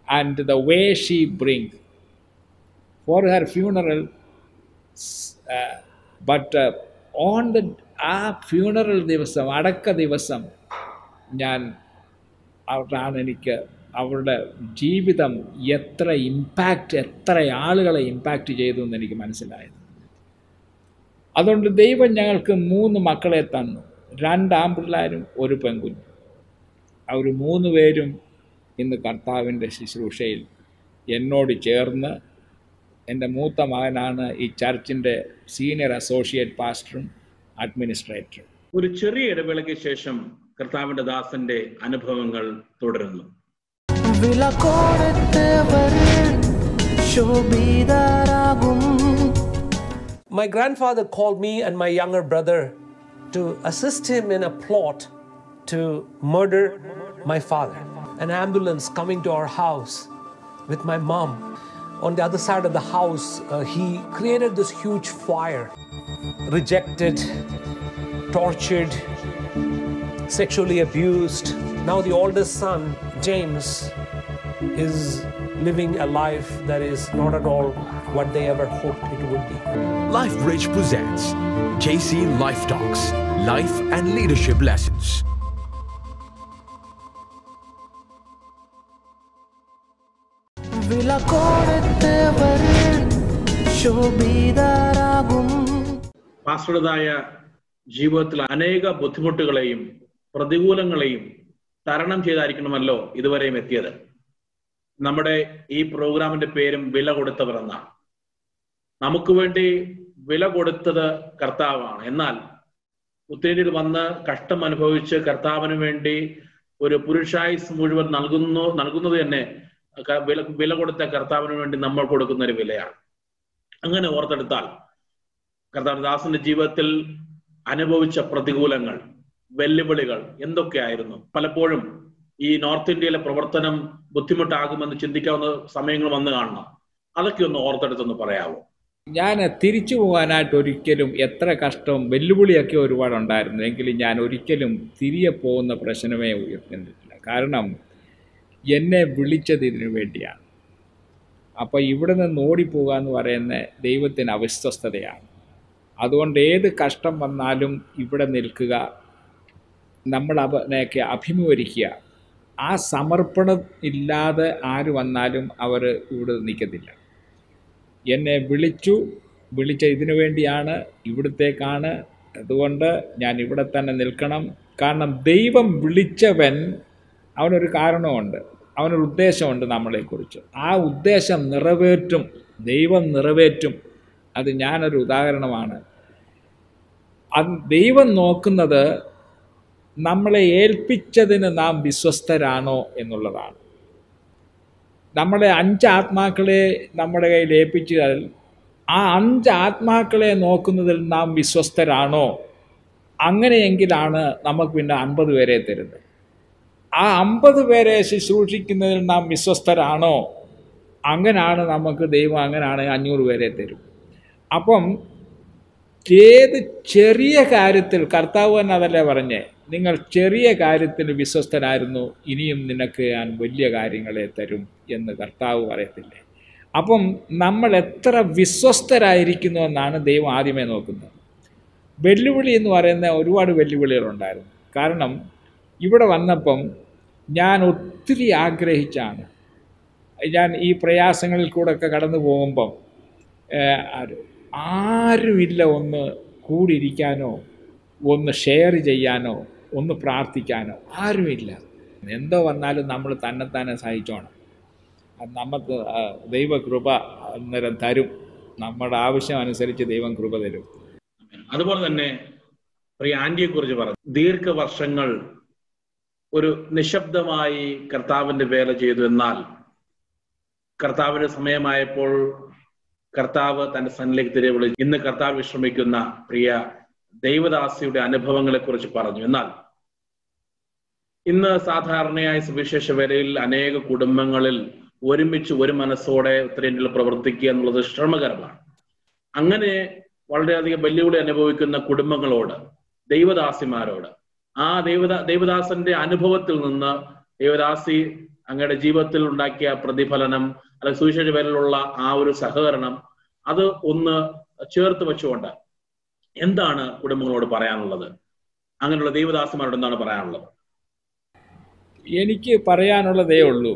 And the way she brings for her funeral, but on the funeral ദിവസം, അടക്ക ദിവസം, അവിടാണ് എനിക്ക് അവളുടെ ജീവിതം എത്ര ആളുകളെ impact ചെയ്തു എന്ന് എനിക്ക് മനസ്സിലായത്. അതുകൊണ്ട് ദൈവം ഞങ്ങൾക്ക് 3 മക്കളെ തന്നു, 2 ആൺപിള്ളേരും 1 പെൺകുഞ്ഞും. അവർ 3 പേരും ഇന്ന് കർത്താവിൻ്റെ ശുശ്രൂഷയിൽ എന്നോട് ചേർന്ന്, എൻ്റെ മൂത്ത മകനാണ് ഈ ചർച്ചിൻ്റെ സീനിയർ അസോസിയേറ്റ് പാസ്റ്ററും അഡ്മിനിസ്ട്രേറ്ററും. ഒരു ചെറിയ ഇടവേളയ്ക്ക് ശേഷം കർത്താവിൻ്റെ ദാസന്റെ അനുഭവങ്ങൾ തുടരുന്നു. My grandfather called me and my younger brother to assist him in a plot to murder my father. An ambulance coming to our house with my mom. On the other side of the house, he created this huge fire. Rejected, tortured, sexually abused. Now the oldest son, James, is living a life that is not at all what they ever hoped it would be. LifeBridge presents JC Life Talks, Life and Leadership Lessons. പാസ്റ്ററുടേതായ ജീവിതത്തിൽ അനേക ബുദ്ധിമുട്ടുകളെയും പ്രതികൂലങ്ങളെയും തരണം ചെയ്തായിരിക്കണമല്ലോ ഇതുവരെയും എത്തിയത്. നമ്മുടെ ഈ പ്രോഗ്രാമിന്റെ പേരും വില കൊടുത്തവർ എന്നാണ്. നമുക്ക് വേണ്ടി വില കൊടുത്തത് കർത്താവാണ്. എന്നാൽ ഉത്തരേന്ത്യയിൽ വന്ന് കഷ്ടം അനുഭവിച്ച് കർത്താവിന് വേണ്ടി ഒരു പുരുഷായുസ് മുഴുവൻ നൽകുന്നത് തന്നെ വില കൊടുത്ത കർത്താവിന് വേണ്ടി നമ്മൾ കൊടുക്കുന്ന ഒരു വിലയാണ്. അങ്ങനെ ഓർത്തെടുത്താൽ കർത്താവ് ദാസന്റെ ജീവിതത്തിൽ അനുഭവിച്ച പ്രതികൂലങ്ങൾ, വെല്ലുവിളികൾ എന്തൊക്കെയായിരുന്നു? പലപ്പോഴും ഈ നോർത്ത് ഇന്ത്യയിലെ പ്രവർത്തനം ബുദ്ധിമുട്ടാകുമെന്ന് ചിന്തിക്കാവുന്ന സമയങ്ങൾ വന്നു കാണണം. അതൊക്കെ ഒന്ന് ഓർത്തെടുത്തൊന്ന് പറയാമോ? ഞാൻ തിരിച്ചു പോകാനായിട്ട് ഒരിക്കലും, എത്ര കഷ്ടവും വെല്ലുവിളിയൊക്കെ ഒരുപാടുണ്ടായിരുന്നു എങ്കിലും ഞാൻ ഒരിക്കലും തിരികെ പോകുന്ന പ്രശ്നമേ ഉയർന്നിട്ടില്ല. കാരണം എന്നെ വിളിച്ചത് ഇതിനു വേണ്ടിയാണ്. അപ്പോൾ ഇവിടെ നിന്ന് ഓടിപ്പോകുക എന്ന് പറയുന്ന ദൈവത്തിന് അവിശ്വസ്തതയാണ്. അതുകൊണ്ട് ഏത് കഷ്ടം വന്നാലും ഇവിടെ നിൽക്കുക, നമ്മൾ അവനെയൊക്കെ അഭിമുഖീകരിക്കുക. ആ സമർപ്പണം ഇല്ലാതെ ആര് വന്നാലും അവർ ഇവിടെ നിൽക്കത്തില്ല. എന്നെ വിളിച്ച ഇതിനു വേണ്ടിയാണ്, ഇവിടത്തേക്കാണ്. അതുകൊണ്ട് ഞാൻ ഇവിടെ തന്നെ നിൽക്കണം. കാരണം ദൈവം വിളിച്ചവൻ, അവനൊരു കാരണമുണ്ട്, അവനൊരു ഉദ്ദേശമുണ്ട് നമ്മളെക്കുറിച്ച്. ആ ഉദ്ദേശം നിറവേറ്റും, ദൈവം നിറവേറ്റും. അത് ഞാനൊരു ഉദാഹരണമാണ്. അത് ദൈവം നോക്കുന്നത് നമ്മളെ ഏൽപ്പിച്ചതിന് നാം വിശ്വസ്തരാണോ എന്നുള്ളതാണ്. നമ്മളെ 5 ആത്മാക്കളെ നമ്മുടെ കയ്യിൽ ഏൽപ്പിച്ചാൽ ആ 5 ആത്മാക്കളെ നോക്കുന്നതിൽ നാം വിശ്വസ്തരാണോ? അങ്ങനെയെങ്കിലാണ് നമുക്ക് പിന്നെ 50 പേരെ തരുന്നത്. ആ 50 പേരെ ശുശ്രൂഷിക്കുന്നതിൽ നാം വിശ്വസ്തരാണോ? അങ്ങനെയാണ് നമുക്ക് ദൈവം, അങ്ങനെയാണ് 500 പേരെ തരും. അപ്പം ഏത് ചെറിയ കാര്യത്തിൽ, കർത്താവ് തന്നെ അതല്ലേ പറഞ്ഞേ, നിങ്ങൾ ചെറിയ കാര്യത്തിൽ വിശ്വസ്തരായിരുന്നു, ഇനിയും നിനക്ക് ഞാൻ വലിയ കാര്യങ്ങളെ തരും എന്ന് കർത്താവ് പറയത്തില്ലേ? അപ്പം നമ്മൾ എത്ര വിശ്വസ്തരായിരിക്കുന്നു എന്നാണ് ദൈവം ആദ്യമേ നോക്കുന്നത്. വെല്ലുവിളി എന്ന് പറയുന്ന ഒരുപാട് വെല്ലുവിളികളുണ്ടായിരുന്നു. കാരണം ഇവിടെ വന്നപ്പം ഞാൻ ഒത്തിരി ആഗ്രഹിച്ചാണ്, ഞാൻ ഈ പ്രയാസങ്ങളിൽ കൂടെയൊക്കെ കടന്നു പോകുമ്പം ആരുമില്ല ഒന്ന് കൂടിയിരിക്കാനോ, ഒന്ന് ഷെയർ ചെയ്യാനോ, ഒന്ന് പ്രാർത്ഥിക്കാനോ ആരുമില്ല. എന്തോ വന്നാലും നമ്മൾ തന്നെത്താനെ സഹിച്ചോണം. അത് നമുക്ക് ദൈവകൃപ അന്നേരം തരും. നമ്മുടെ ആവശ്യം അനുസരിച്ച് ദൈവം കൃപ തരും. അതുപോലെ തന്നെ പ്രിയ ആന്റിയെ കുറിച്ച് പറഞ്ഞു, ദീർഘവർഷങ്ങൾ ഒരു നിശബ്ദമായി കർത്താവിന്റെ വേല ചെയ്തു. എന്നാൽ കർത്താവിന്റെ സമയമായപ്പോൾ കർത്താവ് തന്റെ സന്നിധിയിലേക്ക് തിരികെ വിളിച്ചു. ഇന്ന് കർത്താവ് വിശ്രമിക്കുന്ന പ്രിയ ദൈവദാസിയുടെ അനുഭവങ്ങളെ കുറിച്ച് പറഞ്ഞു. എന്നാൽ ഇന്ന് സാധാരണയായി സുവിശേഷ വേലയിൽ അനേക കുടുംബങ്ങളിൽ ഒരുമിച്ച് ഒരു മനസ്സോടെ ഉത്തരേന്ത്യയിൽ പ്രവർത്തിക്കുക എന്നുള്ളത് ശ്രമകരമാണ്. അങ്ങനെ വളരെയധികം വെല്ലുവിളി അനുഭവിക്കുന്ന കുടുംബങ്ങളോട്, ദൈവദാസിമാരോട്, ആ ദൈവദാസന്റെ അനുഭവത്തിൽ നിന്ന് ദൈവദാസി അങ്ങയുടെ ജീവിതത്തിൽ ഉണ്ടാക്കിയ പ്രതിഫലനം, അല്ലെങ്കിൽ സുവിശേഷ വേലയിലുള്ള ആ ഒരു സഹകരണം, അത് ഒന്ന് ചേർത്ത് വെച്ചുകൊണ്ട് എന്താണ് കുടുംബങ്ങളോട് പറയാനുള്ളത്? അങ്ങനെയുള്ള ദൈവദാസിമാരോട് എന്താണ് പറയാനുള്ളത്? എനിക്ക് പറയാനുള്ളതേ ഉള്ളൂ,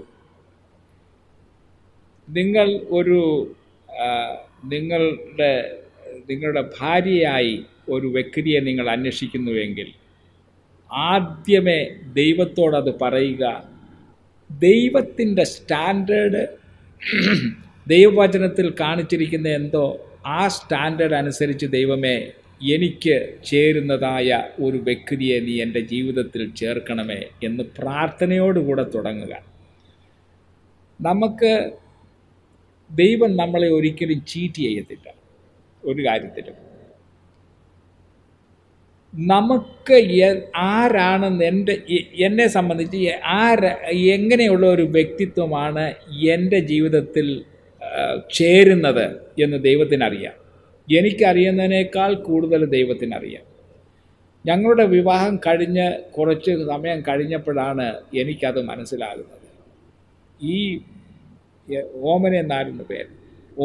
നിങ്ങൾ ഒരു നിങ്ങളുടെ ഭാര്യയായി ഒരു വ്യക്തിയെ നിങ്ങൾ അന്വേഷിക്കുന്നുവെങ്കിൽ ആദ്യമേ ദൈവത്തോടത് പറയുക. ദൈവത്തിൻ്റെ സ്റ്റാൻഡേർഡ് ദൈവവചനത്തിൽ കാണിച്ചിരിക്കുന്ന എന്തോ ആ സ്റ്റാൻഡേർഡ് അനുസരിച്ച് ദൈവമേ എനിക്ക് ചേരുന്നതായ ഒരു വ്യക്തിയെ നീ എൻ്റെ ജീവിതത്തിൽ ചേർക്കണമേ എന്ന് പ്രാർത്ഥനയോടുകൂടെ തുടങ്ങുക. നമുക്ക് ദൈവം നമ്മളെ ഒരിക്കലും ചീറ്റ് ചെയ്യത്തില്ല ഒരു കാര്യത്തിലും. നമുക്ക് ആരാണെന്ന് എന്നെ സംബന്ധിച്ച് എങ്ങനെയുള്ള ഒരു വ്യക്തിത്വമാണ് എൻ്റെ ജീവിതത്തിൽ ചേരുന്നത് എന്ന് ദൈവത്തിനറിയാം. എനിക്കറിയുന്നതിനേക്കാൾ കൂടുതൽ ദൈവത്തിനറിയാം. ഞങ്ങളുടെ വിവാഹം കഴിഞ്ഞ് കുറച്ച് സമയം കഴിഞ്ഞപ്പോഴാണ് എനിക്കത് മനസ്സിലാകുന്നത്. ഈ ഓമന എന്നായിരുന്നു പേര്.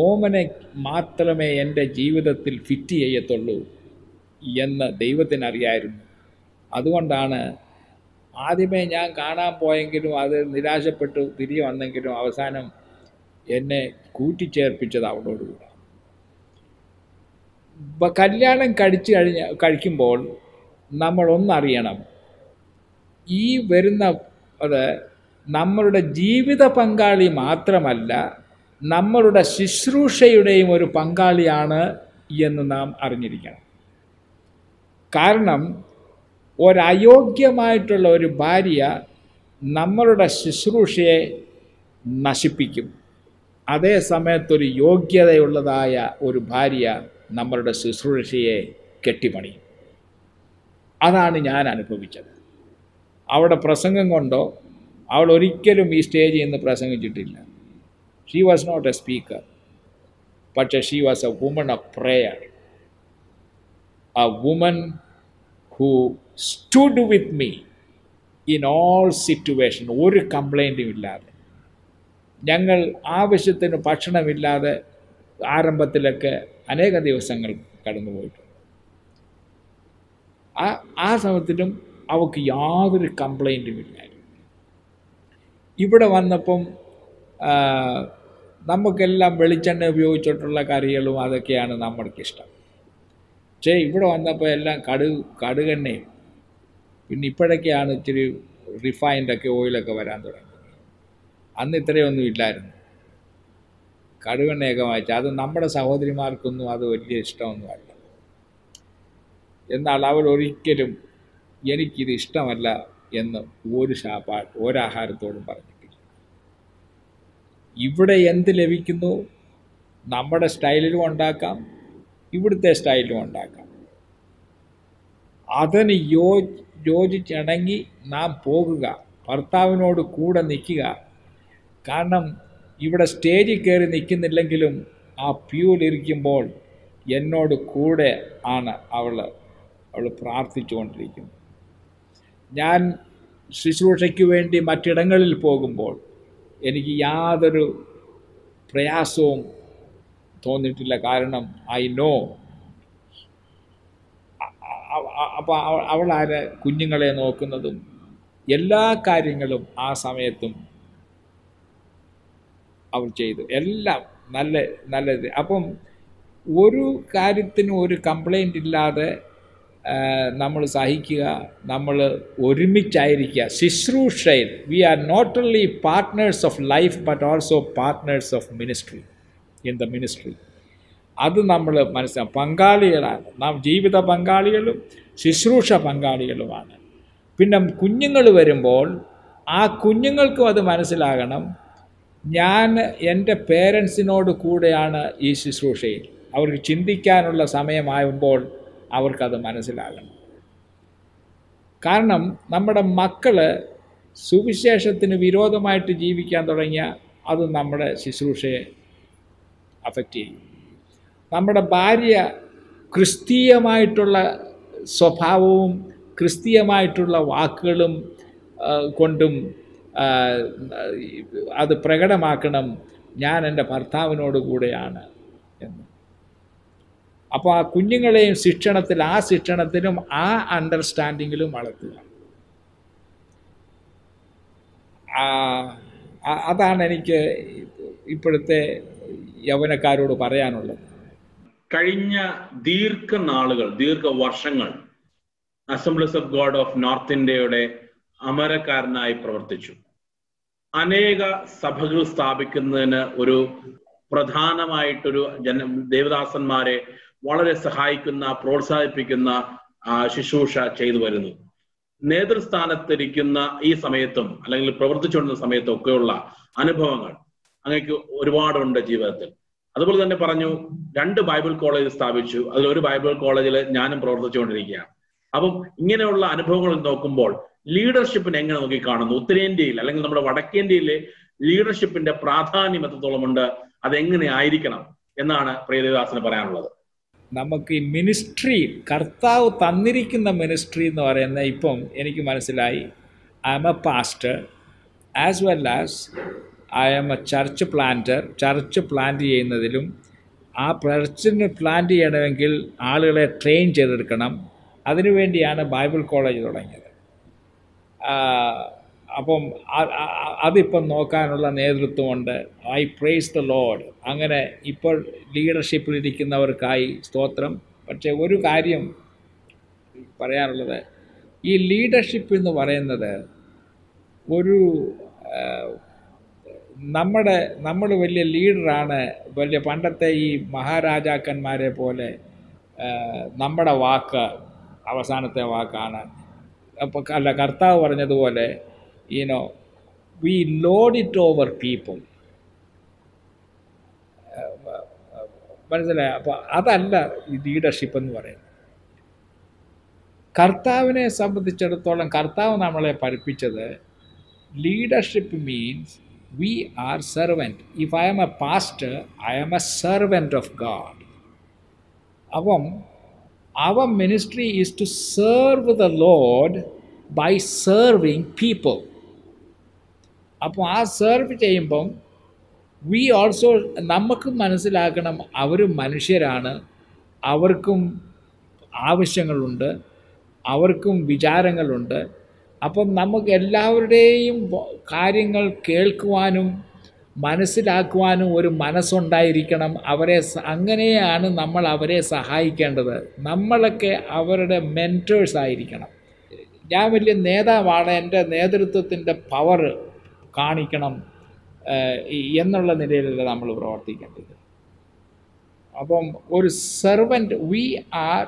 ഓമനെ മാത്രമേ എൻ്റെ ജീവിതത്തിൽ ഫിറ്റ് ചെയ്യത്തുള്ളൂ എന്ന് ദൈവത്തിനറിയായിരുന്നു. അതുകൊണ്ടാണ് ആദ്യമേ ഞാൻ കാണാൻ പോയെങ്കിലും അത് നിരാശപ്പെട്ടു തിരികെ വന്നെങ്കിലും അവസാനം എന്നെ കൂട്ടിച്ചേർപ്പിച്ചത് അവളോടുകൂടെ. കല്യാണം കഴിക്കുമ്പോൾ നമ്മൾ ഒന്നറിയണം, ഈ വരുന്ന അത് നമ്മളുടെ ജീവിത പങ്കാളി മാത്രമല്ല, നമ്മളുടെ ശുശ്രൂഷയുടെയും ഒരു പങ്കാളിയാണ് എന്ന് നാം അറിഞ്ഞിരിക്കണം. കാരണം ഒരയോഗ്യമായിട്ടുള്ള ഒരു ഭാര്യ നമ്മളുടെ ശുശ്രൂഷയെ നശിപ്പിക്കും. അതേ സമയത്തൊരു യോഗ്യതയുള്ളതായ ഒരു ഭാര്യ നമ്മളുടെ ശുശ്രൂഷയെ കെട്ടിപ്പണിയും. അതാണ് ഞാൻ അനുഭവിച്ചത്. അവിടെ പ്രസംഗം കൊണ്ടോ അവൾ ഒരിക്കലും ഈ സ്റ്റേജിൽ നിന്ന് പ്രസംഗിച്ചിട്ടില്ല. She was not a speaker, പക്ഷേ she was a woman of prayer, a woman who stood with me in all situation. ഒരു കംപ്ലൈൻറ്റും ഇല്ലാതെ, ഞങ്ങൾ ആവശ്യത്തിന് ഭക്ഷണമില്ലാതെ ആരംഭത്തിലൊക്കെ അനേക ദിവസങ്ങൾ കടന്നുപോയിട്ടുണ്ട്. ആ സമയത്തിലും അവൾക്ക് യാതൊരു കംപ്ലൈൻറ്റും ഇല്ലായിരുന്നു. ഇവിടെ വന്നപ്പം നമുക്കെല്ലാം വെളിച്ചെണ്ണ ഉപയോഗിച്ചിട്ടുള്ള കറികളും അതൊക്കെയാണ് നമ്മൾക്കിഷ്ടം. പക്ഷേ ഇവിടെ വന്നപ്പോൾ എല്ലാം കടുകെണ്ണയും, പിന്നെ ഇപ്പോഴൊക്കെയാണ് ഇച്ചിരി റിഫൈൻഡൊക്കെ ഓയിലൊക്കെ വരാൻ തുടങ്ങി. അന്ന് ഇത്രയൊന്നും ഇല്ലായിരുന്നു. കടുകെണ്ണയൊക്കെ വാങ്ങിച്ചാൽ അത് നമ്മുടെ സഹോദരിമാർക്കൊന്നും അത് വലിയ ഇഷ്ടമൊന്നുമല്ല. എന്നാൽ അവൾ ഒരിക്കലും എനിക്കിത് ഇഷ്ടമല്ല എന്ന് ഒരാഹാരത്തോടും പറഞ്ഞിട്ടില്ല. ഇവിടെ എന്ത് ലഭിക്കുന്നു നമ്മുടെ സ്റ്റൈലിലും ഉണ്ടാക്കാം, ഇവിടുത്തെ സ്റ്റൈലിലും ഉണ്ടാക്കാം. അതിന് യോജിച്ചിണങ്ങി നാം പോകുക, ഭർത്താവിനോട് കൂടെ നിൽക്കുക. കാരണം ഇവിടെ സ്റ്റേജിൽ കയറി നിൽക്കുന്നില്ലെങ്കിലും ആ പ്യൂലിരിക്കുമ്പോൾ എന്നോട് കൂടെ ആണ് അവൾ പ്രാർത്ഥിച്ചുകൊണ്ടിരിക്കുന്നത്. ഞാൻ ശുശ്രൂഷയ്ക്ക് വേണ്ടി മറ്റിടങ്ങളിൽ പോകുമ്പോൾ എനിക്ക് യാതൊരു പ്രയാസവും തോന്നിയിട്ടില്ല. കാരണം ഐ നോ അപ്പോൾ അവളാരെ കുഞ്ഞുങ്ങളെ നോക്കുന്നതും എല്ലാ കാര്യങ്ങളും ആ സമയത്തും അവൾ ചെയ്തു. എല്ലാം നല്ലത്. അപ്പം ഒരു കാര്യത്തിനും ഒരു കംപ്ലൈൻ്റ് ഇല്ലാതെ നമ്മൾ സഹിക്കുക, നമ്മൾ ഒരുമിച്ചായിരിക്കുക. ശുശ്രൂഷയിൽ we are not only partners of life but also partners of ministry in the ministry. അത് നമ്മൾ മനസ്സിലാക്കും. പങ്കാളികളാണ് നാം, ജീവിത പങ്കാളികളും ശുശ്രൂഷ പങ്കാളികളുമാണ്. പിന്നെ കുഞ്ഞുങ്ങൾ വരുമ്പോൾ ആ കുഞ്ഞുങ്ങൾക്കും അത് മനസ്സിലാകണം, ഞാൻ എൻ്റെ പേരൻസിനോട് കൂടെയാണ് ഈ ശുശ്രൂഷയിൽ. അവർക്ക് ചിന്തിക്കാനുള്ള സമയമാകുമ്പോൾ അവർക്കത് മനസ്സിലാകണം. കാരണം നമ്മുടെ മക്കൾ സുവിശേഷത്തിന് വിരോധമായിട്ട് ജീവിക്കാൻ തുടങ്ങിയാൽ അത് നമ്മുടെ ശുശ്രൂഷയെ അഫക്റ്റ് ചെയ്യും. നമ്മുടെ ഭാര്യ ക്രിസ്തീയമായിട്ടുള്ള സ്വഭാവവും ക്രിസ്തീയമായിട്ടുള്ള വാക്കുകളും കൊണ്ടും അത് പ്രകടമാക്കണം, ഞാൻ എൻ്റെ ഭർത്താവിനോട് കൂടെയാണ് എന്ന്. അപ്പോൾ ആ കുഞ്ഞുങ്ങളെയും ആ ശിക്ഷണത്തിലും ആ അണ്ടർസ്റ്റാൻഡിങ്ങിലും വളർത്തുക. അതാണ് എനിക്ക് ഇപ്പോഴത്തെ യൗവനക്കാരോട് പറയാനുള്ളത്. കഴിഞ്ഞ ദീർഘവർഷങ്ങൾ Assemblies of God of north ഇന്ത്യയുടെ അമരക്കാരനായി പ്രവർത്തിച്ചു. അനേക സഭകൾ സ്ഥാപിക്കുന്നതിന് ഒരു പ്രധാനമായിട്ടൊരു ദേവദാസന്മാരെ വളരെ സഹായിക്കുന്ന, പ്രോത്സാഹിപ്പിക്കുന്ന ശുശ്രൂഷ ചെയ്തു വരുന്നു. നേതൃസ്ഥാനത്തിരിക്കുന്ന ഈ സമയത്തും അല്ലെങ്കിൽ പ്രവർത്തിച്ചുകൊണ്ടിരുന്ന സമയത്തും ഒക്കെയുള്ള അനുഭവങ്ങൾ അങ്ങേക്ക് ഒരുപാടുണ്ട് ജീവിതത്തിൽ. അതുപോലെ തന്നെ പറഞ്ഞു, 2 ബൈബിൾ കോളേജ് സ്ഥാപിച്ചു. അതിലൊരു ബൈബിൾ കോളേജിൽ ഞാനും പ്രവർത്തിച്ചുകൊണ്ടിരിക്കുകയാണ്. അപ്പം ഇങ്ങനെയുള്ള അനുഭവങ്ങൾ നോക്കുമ്പോൾ ലീഡർഷിപ്പിനെ എങ്ങനെ നോക്കി കാണുന്നു? ഉത്തരേന്ത്യയിൽ അല്ലെങ്കിൽ നമ്മുടെ വടക്കേന്ത്യയിലെ ലീഡർഷിപ്പിന്റെ പ്രാധാന്യം എത്രത്തോളം ഉണ്ട്, അതെങ്ങനെ ആയിരിക്കണം എന്നാണ് പ്രിയദേവദാസന് പറയാനുള്ളത്. നമുക്ക് ഈ മിനിസ്ട്രി, കർത്താവ് തന്നിരിക്കുന്ന മിനിസ്ട്രി എന്ന് പറയുന്നത് ഇപ്പം എനിക്ക് മനസ്സിലായി. I M A pastor as well as I M A church planter. Church plant ചെയ്യുന്നതിലും ആ ചർച്ചിന് പ്ലാന്റ് ചെയ്യണമെങ്കിൽ ആളുകളെ ട്രെയിൻ ചെയ്തെടുക്കണം. അതിനുവേണ്ടിയാണ് ബൈബിൾ കോളേജ് തുടങ്ങിയത്. അപ്പം അതിപ്പം നോക്കാനുള്ള നേതൃത്വമുണ്ട്. I praise the Lord. അങ്ങനെ ഇപ്പോൾ ലീഡർഷിപ്പിലിരിക്കുന്നവർക്കായി സ്തോത്രം. പക്ഷേ ഒരു കാര്യം പറയാനുള്ളത്, ഈ ലീഡർഷിപ്പ് എന്ന് പറയുന്നത് ഒരു നമ്മൾ വലിയ ലീഡറാണ്, വലിയ പണ്ടത്തെ ഈ മഹാരാജാക്കന്മാരെ പോലെ നമ്മുടെ വാക്ക് അവസാനത്തെ വാക്കാണ്. അപ്പോൾ കർത്താവ് പറഞ്ഞതുപോലെ we load it over people. മനസ്സിലായി? അപ്പോൾ അതല്ല ഈ ലീഡർഷിപ്പ് എന്ന് പറയുന്നത്. കർത്താവിനെ സംബന്ധിച്ചിടത്തോളം കർത്താവ് നമ്മളെ പഠിപ്പിച്ചത്, leadership means we are servant. If I am a pastor, I am a servant of God. അപ്പം our ministry is to serve the Lord by serving people. അപ്പോൾ ആ സെർവ് ചെയ്യുമ്പം വി ഓൾസോ നമുക്ക് മനസ്സിലാക്കണം, അവർ മനുഷ്യരാണ്, അവർക്കും ആവശ്യങ്ങളുണ്ട്, അവർക്കും വിചാരങ്ങളുണ്ട്. അപ്പം നമുക്ക് എല്ലാവരുടെയും കാര്യങ്ങൾ കേൾക്കുവാനും മനസ്സിലാക്കുവാനും ഒരു മനസ്സുണ്ടായിരിക്കണം. അങ്ങനെയാണ് നമ്മൾ അവരെ സഹായിക്കേണ്ടത്. നമ്മളൊക്കെ അവരുടെ മെൻറ്റേഴ്സ് ആയിരിക്കണം. ഞാൻ വലിയ നേതാവാണ്, എൻ്റെ നേതൃത്വത്തിൻ്റെ പവർ കാണിക്കണം എന്നുള്ള നിലയിലല്ല നമ്മൾ പ്രവർത്തിക്കേണ്ടത്. അപ്പം ഒരു servant, we are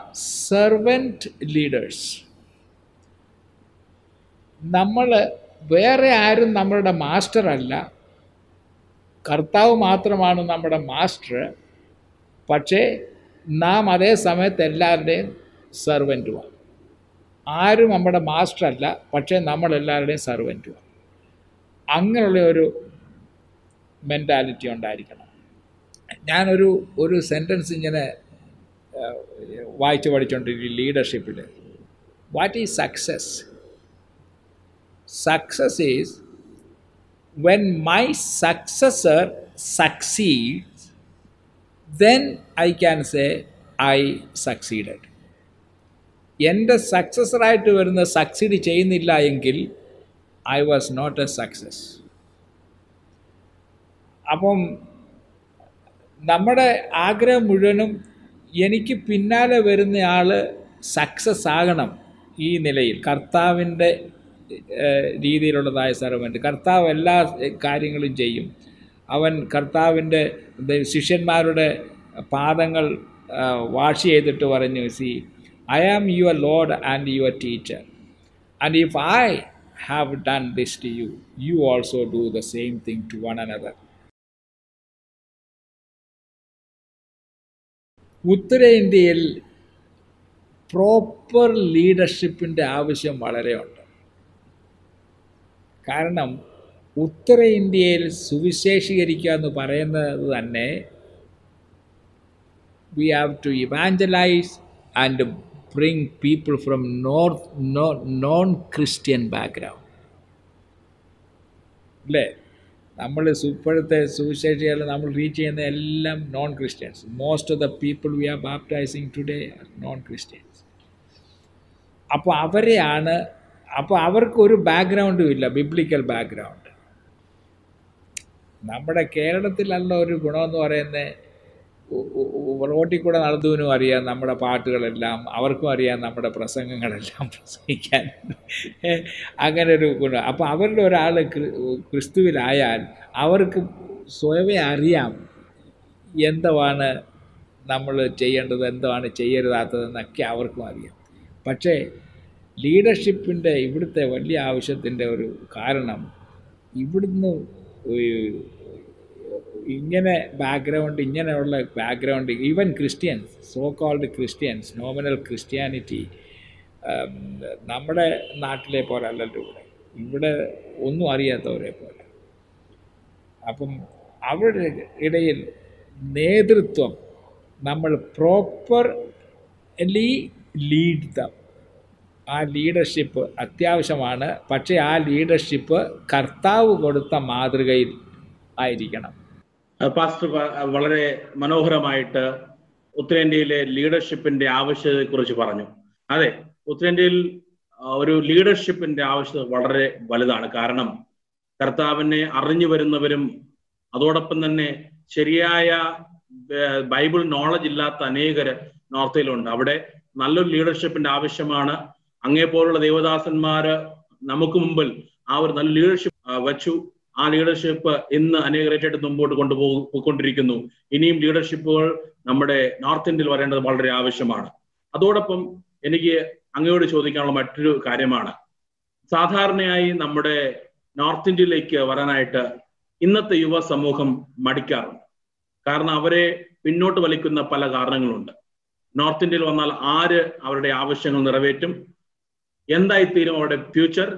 servant leaders. നമ്മൾ വേറെ ആരും നമ്മളുടെ മാസ്റ്റർ അല്ല, കർത്താവ് മാത്രമാണ് നമ്മുടെ മാസ്റ്റർ. പക്ഷേ നാം അതേ സമയത്ത് എല്ലാവരുടെയും സെർവൻറ്റുമാണ്. ആരും നമ്മുടെ മാസ്റ്റർ അല്ല, പക്ഷേ നമ്മളെല്ലാവരുടെയും സെർവൻറ്റുമാണ്. അങ്ങനെയുള്ള ഒരു മെൻറ്റാലിറ്റി ഉണ്ടായിരിക്കണം. ഞാനൊരു സെൻറ്റൻസ് ഇങ്ങനെ വായിച്ച് പഠിച്ചുകൊണ്ടിരിക്കും ലീഡർഷിപ്പിൽ. What is success? Success is when my successor succeeds, then I can say I succeeded. എൻ്റെ സക്സസറായിട്ട് വരുന്ന സക്സീഡ് ചെയ്യുന്നില്ല എങ്കിൽ I was not a success. അപ്പം നമ്മുടെ ആഗ്രഹം മുഴുവനും എനിക്ക് പിന്നാലെ വരുന്ന ആൾ സക്സസ് ആകണം. ഈ നിലയിൽ കർത്താവിൻ്റെ രീതിയിലുള്ളതായ സർവൻ്റ്, കർത്താവ് എല്ലാ കാര്യങ്ങളും ചെയ്യും. അവൻ കർത്താവിൻ്റെ ശിഷ്യന്മാരുടെ പാദങ്ങൾ വാഷ് ചെയ്തിട്ട് പറഞ്ഞു, see I am your lord and your teacher, and if I have done this to you, you also do the same thing to one another. ഉത്തരേന്ത്യയിൽ പ്രോപ്പർ ലീഡർഷിപ്പിൻ്റെ ആവശ്യം വളരെയുണ്ട്. കാരണം ഉത്തരേന്ത്യയിൽ സുവിശേഷീകരിക്കുക എന്ന് പറയുന്നത് തന്നെ we have to evangelize and bring people from non-Christian background. അല്ലേ? നമ്മൾ ഇപ്പോഴത്തെ സുവിശേഷികൾ നമ്മൾ റീച്ച് ചെയ്യുന്ന എല്ലാം non Christians. Most of the people we are baptizing today are non Christians. അപ്പോൾ അവർക്കൊരു ബാക്ക്ഗ്രൗണ്ടും ഇല്ല, ബിബ്ലിക്കൽ ബാക്ക്ഗ്രൗണ്ട്. നമ്മുടെ കേരളത്തിലുള്ള ഒരു ഗുണമെന്ന് പറയുന്നത് റോട്ടിൽ കൂടെ നടത്തുവിനും അറിയാം നമ്മുടെ പാട്ടുകളെല്ലാം, അവർക്കും അറിയാം നമ്മുടെ പ്രസംഗങ്ങളെല്ലാം പ്രസംഗിക്കാൻ, അങ്ങനെ ഒരു ഗുണം. അപ്പോൾ അവരുടെ ഒരാൾ ക്രിസ്തുവിലായാൽ അവർക്ക് സ്വയമേ അറിയാം എന്താണ് നമ്മൾ ചെയ്യേണ്ടത്, എന്താണ് ചെയ്യരുതാത്തതെന്നൊക്കെ അവർക്കും അറിയാം. പക്ഷേ ലീഡർഷിപ്പിൻ്റെ ഇവിടുത്തെ വലിയ ആവശ്യത്തിൻ്റെ ഒരു കാരണം, ഇവിടുന്ന് ഇങ്ങനെ ബാക്ക്ഗ്രൗണ്ട്, ഇങ്ങനെയുള്ള background, even Christians, so called Christians, nominal Christianity നമ്മുടെ നാട്ടിലെ പോലെ അല്ലല്ലോ ഇവിടെ ഒന്നും അറിയാത്തവരെ പോലെ. അപ്പം അവരുടെ ഇടയിൽ നേതൃത്വം നമ്മൾ പ്രോപ്പർലി ലീഡ് ദം, ആ ലീഡർഷിപ്പ് അത്യാവശ്യമാണ്. പക്ഷേ ആ ലീഡർഷിപ്പ് കർത്താവ് കൊടുത്ത മാതൃകയിൽ ആയിരിക്കണം. പാസ്റ്റർ വളരെ മനോഹരമായിട്ട് ഉത്തരേന്ത്യയിലെ ലീഡർഷിപ്പിന്റെ ആവശ്യത്തെക്കുറിച്ച് പറഞ്ഞു. അതെ, ഉത്തരേന്ത്യയിൽ ഒരു ലീഡർഷിപ്പിന്റെ ആവശ്യകത വളരെ വലുതാണ്. കാരണം കർത്താവിനെ അറിഞ്ഞു വരുന്നവരും അതോടൊപ്പം തന്നെ ശരിയായ ബൈബിൾ നോളജ് ഇല്ലാത്ത അനേകര് നോർത്തിലുണ്ട്. അവിടെ നല്ലൊരു ലീഡർഷിപ്പിന്റെ ആവശ്യമാണ്. അങ്ങേപ്പോലുള്ള ദേവദാസന്മാര് നമുക്ക് മുമ്പിൽ ആ ഒരു നല്ല ലീഡർഷിപ്പ് വച്ചു. ആ ലീഡർഷിപ്പ് ഇന്ന് അനേകരായിട്ട് മുമ്പോട്ട് കൊണ്ടുപോയിക്കൊണ്ടിരിക്കുന്നു. ഇനിയും ലീഡർഷിപ്പുകൾ നമ്മുടെ നോർത്ത് ഇന്ത്യയിൽ വരേണ്ടത് വളരെ ആവശ്യമാണ്. അതോടൊപ്പം എനിക്ക് അങ്ങയോട് ചോദിക്കാനുള്ള മറ്റൊരു കാര്യമാണ്, സാധാരണയായി നമ്മുടെ നോർത്ത് ഇന്ത്യയിലേക്ക് വരാനായിട്ട് ഇന്നത്തെ യുവ സമൂഹം മടിക്കാറുണ്ട്. കാരണം അവരെ പിന്നോട്ട് വലിക്കുന്ന പല കാരണങ്ങളുണ്ട്. നോർത്ത് ഇന്ത്യയിൽ വന്നാൽ ആര് അവരുടെ ആവശ്യങ്ങൾ നിറവേറ്റും, എന്തായിത്തീരും അവരുടെ ഫ്യൂച്ചർ,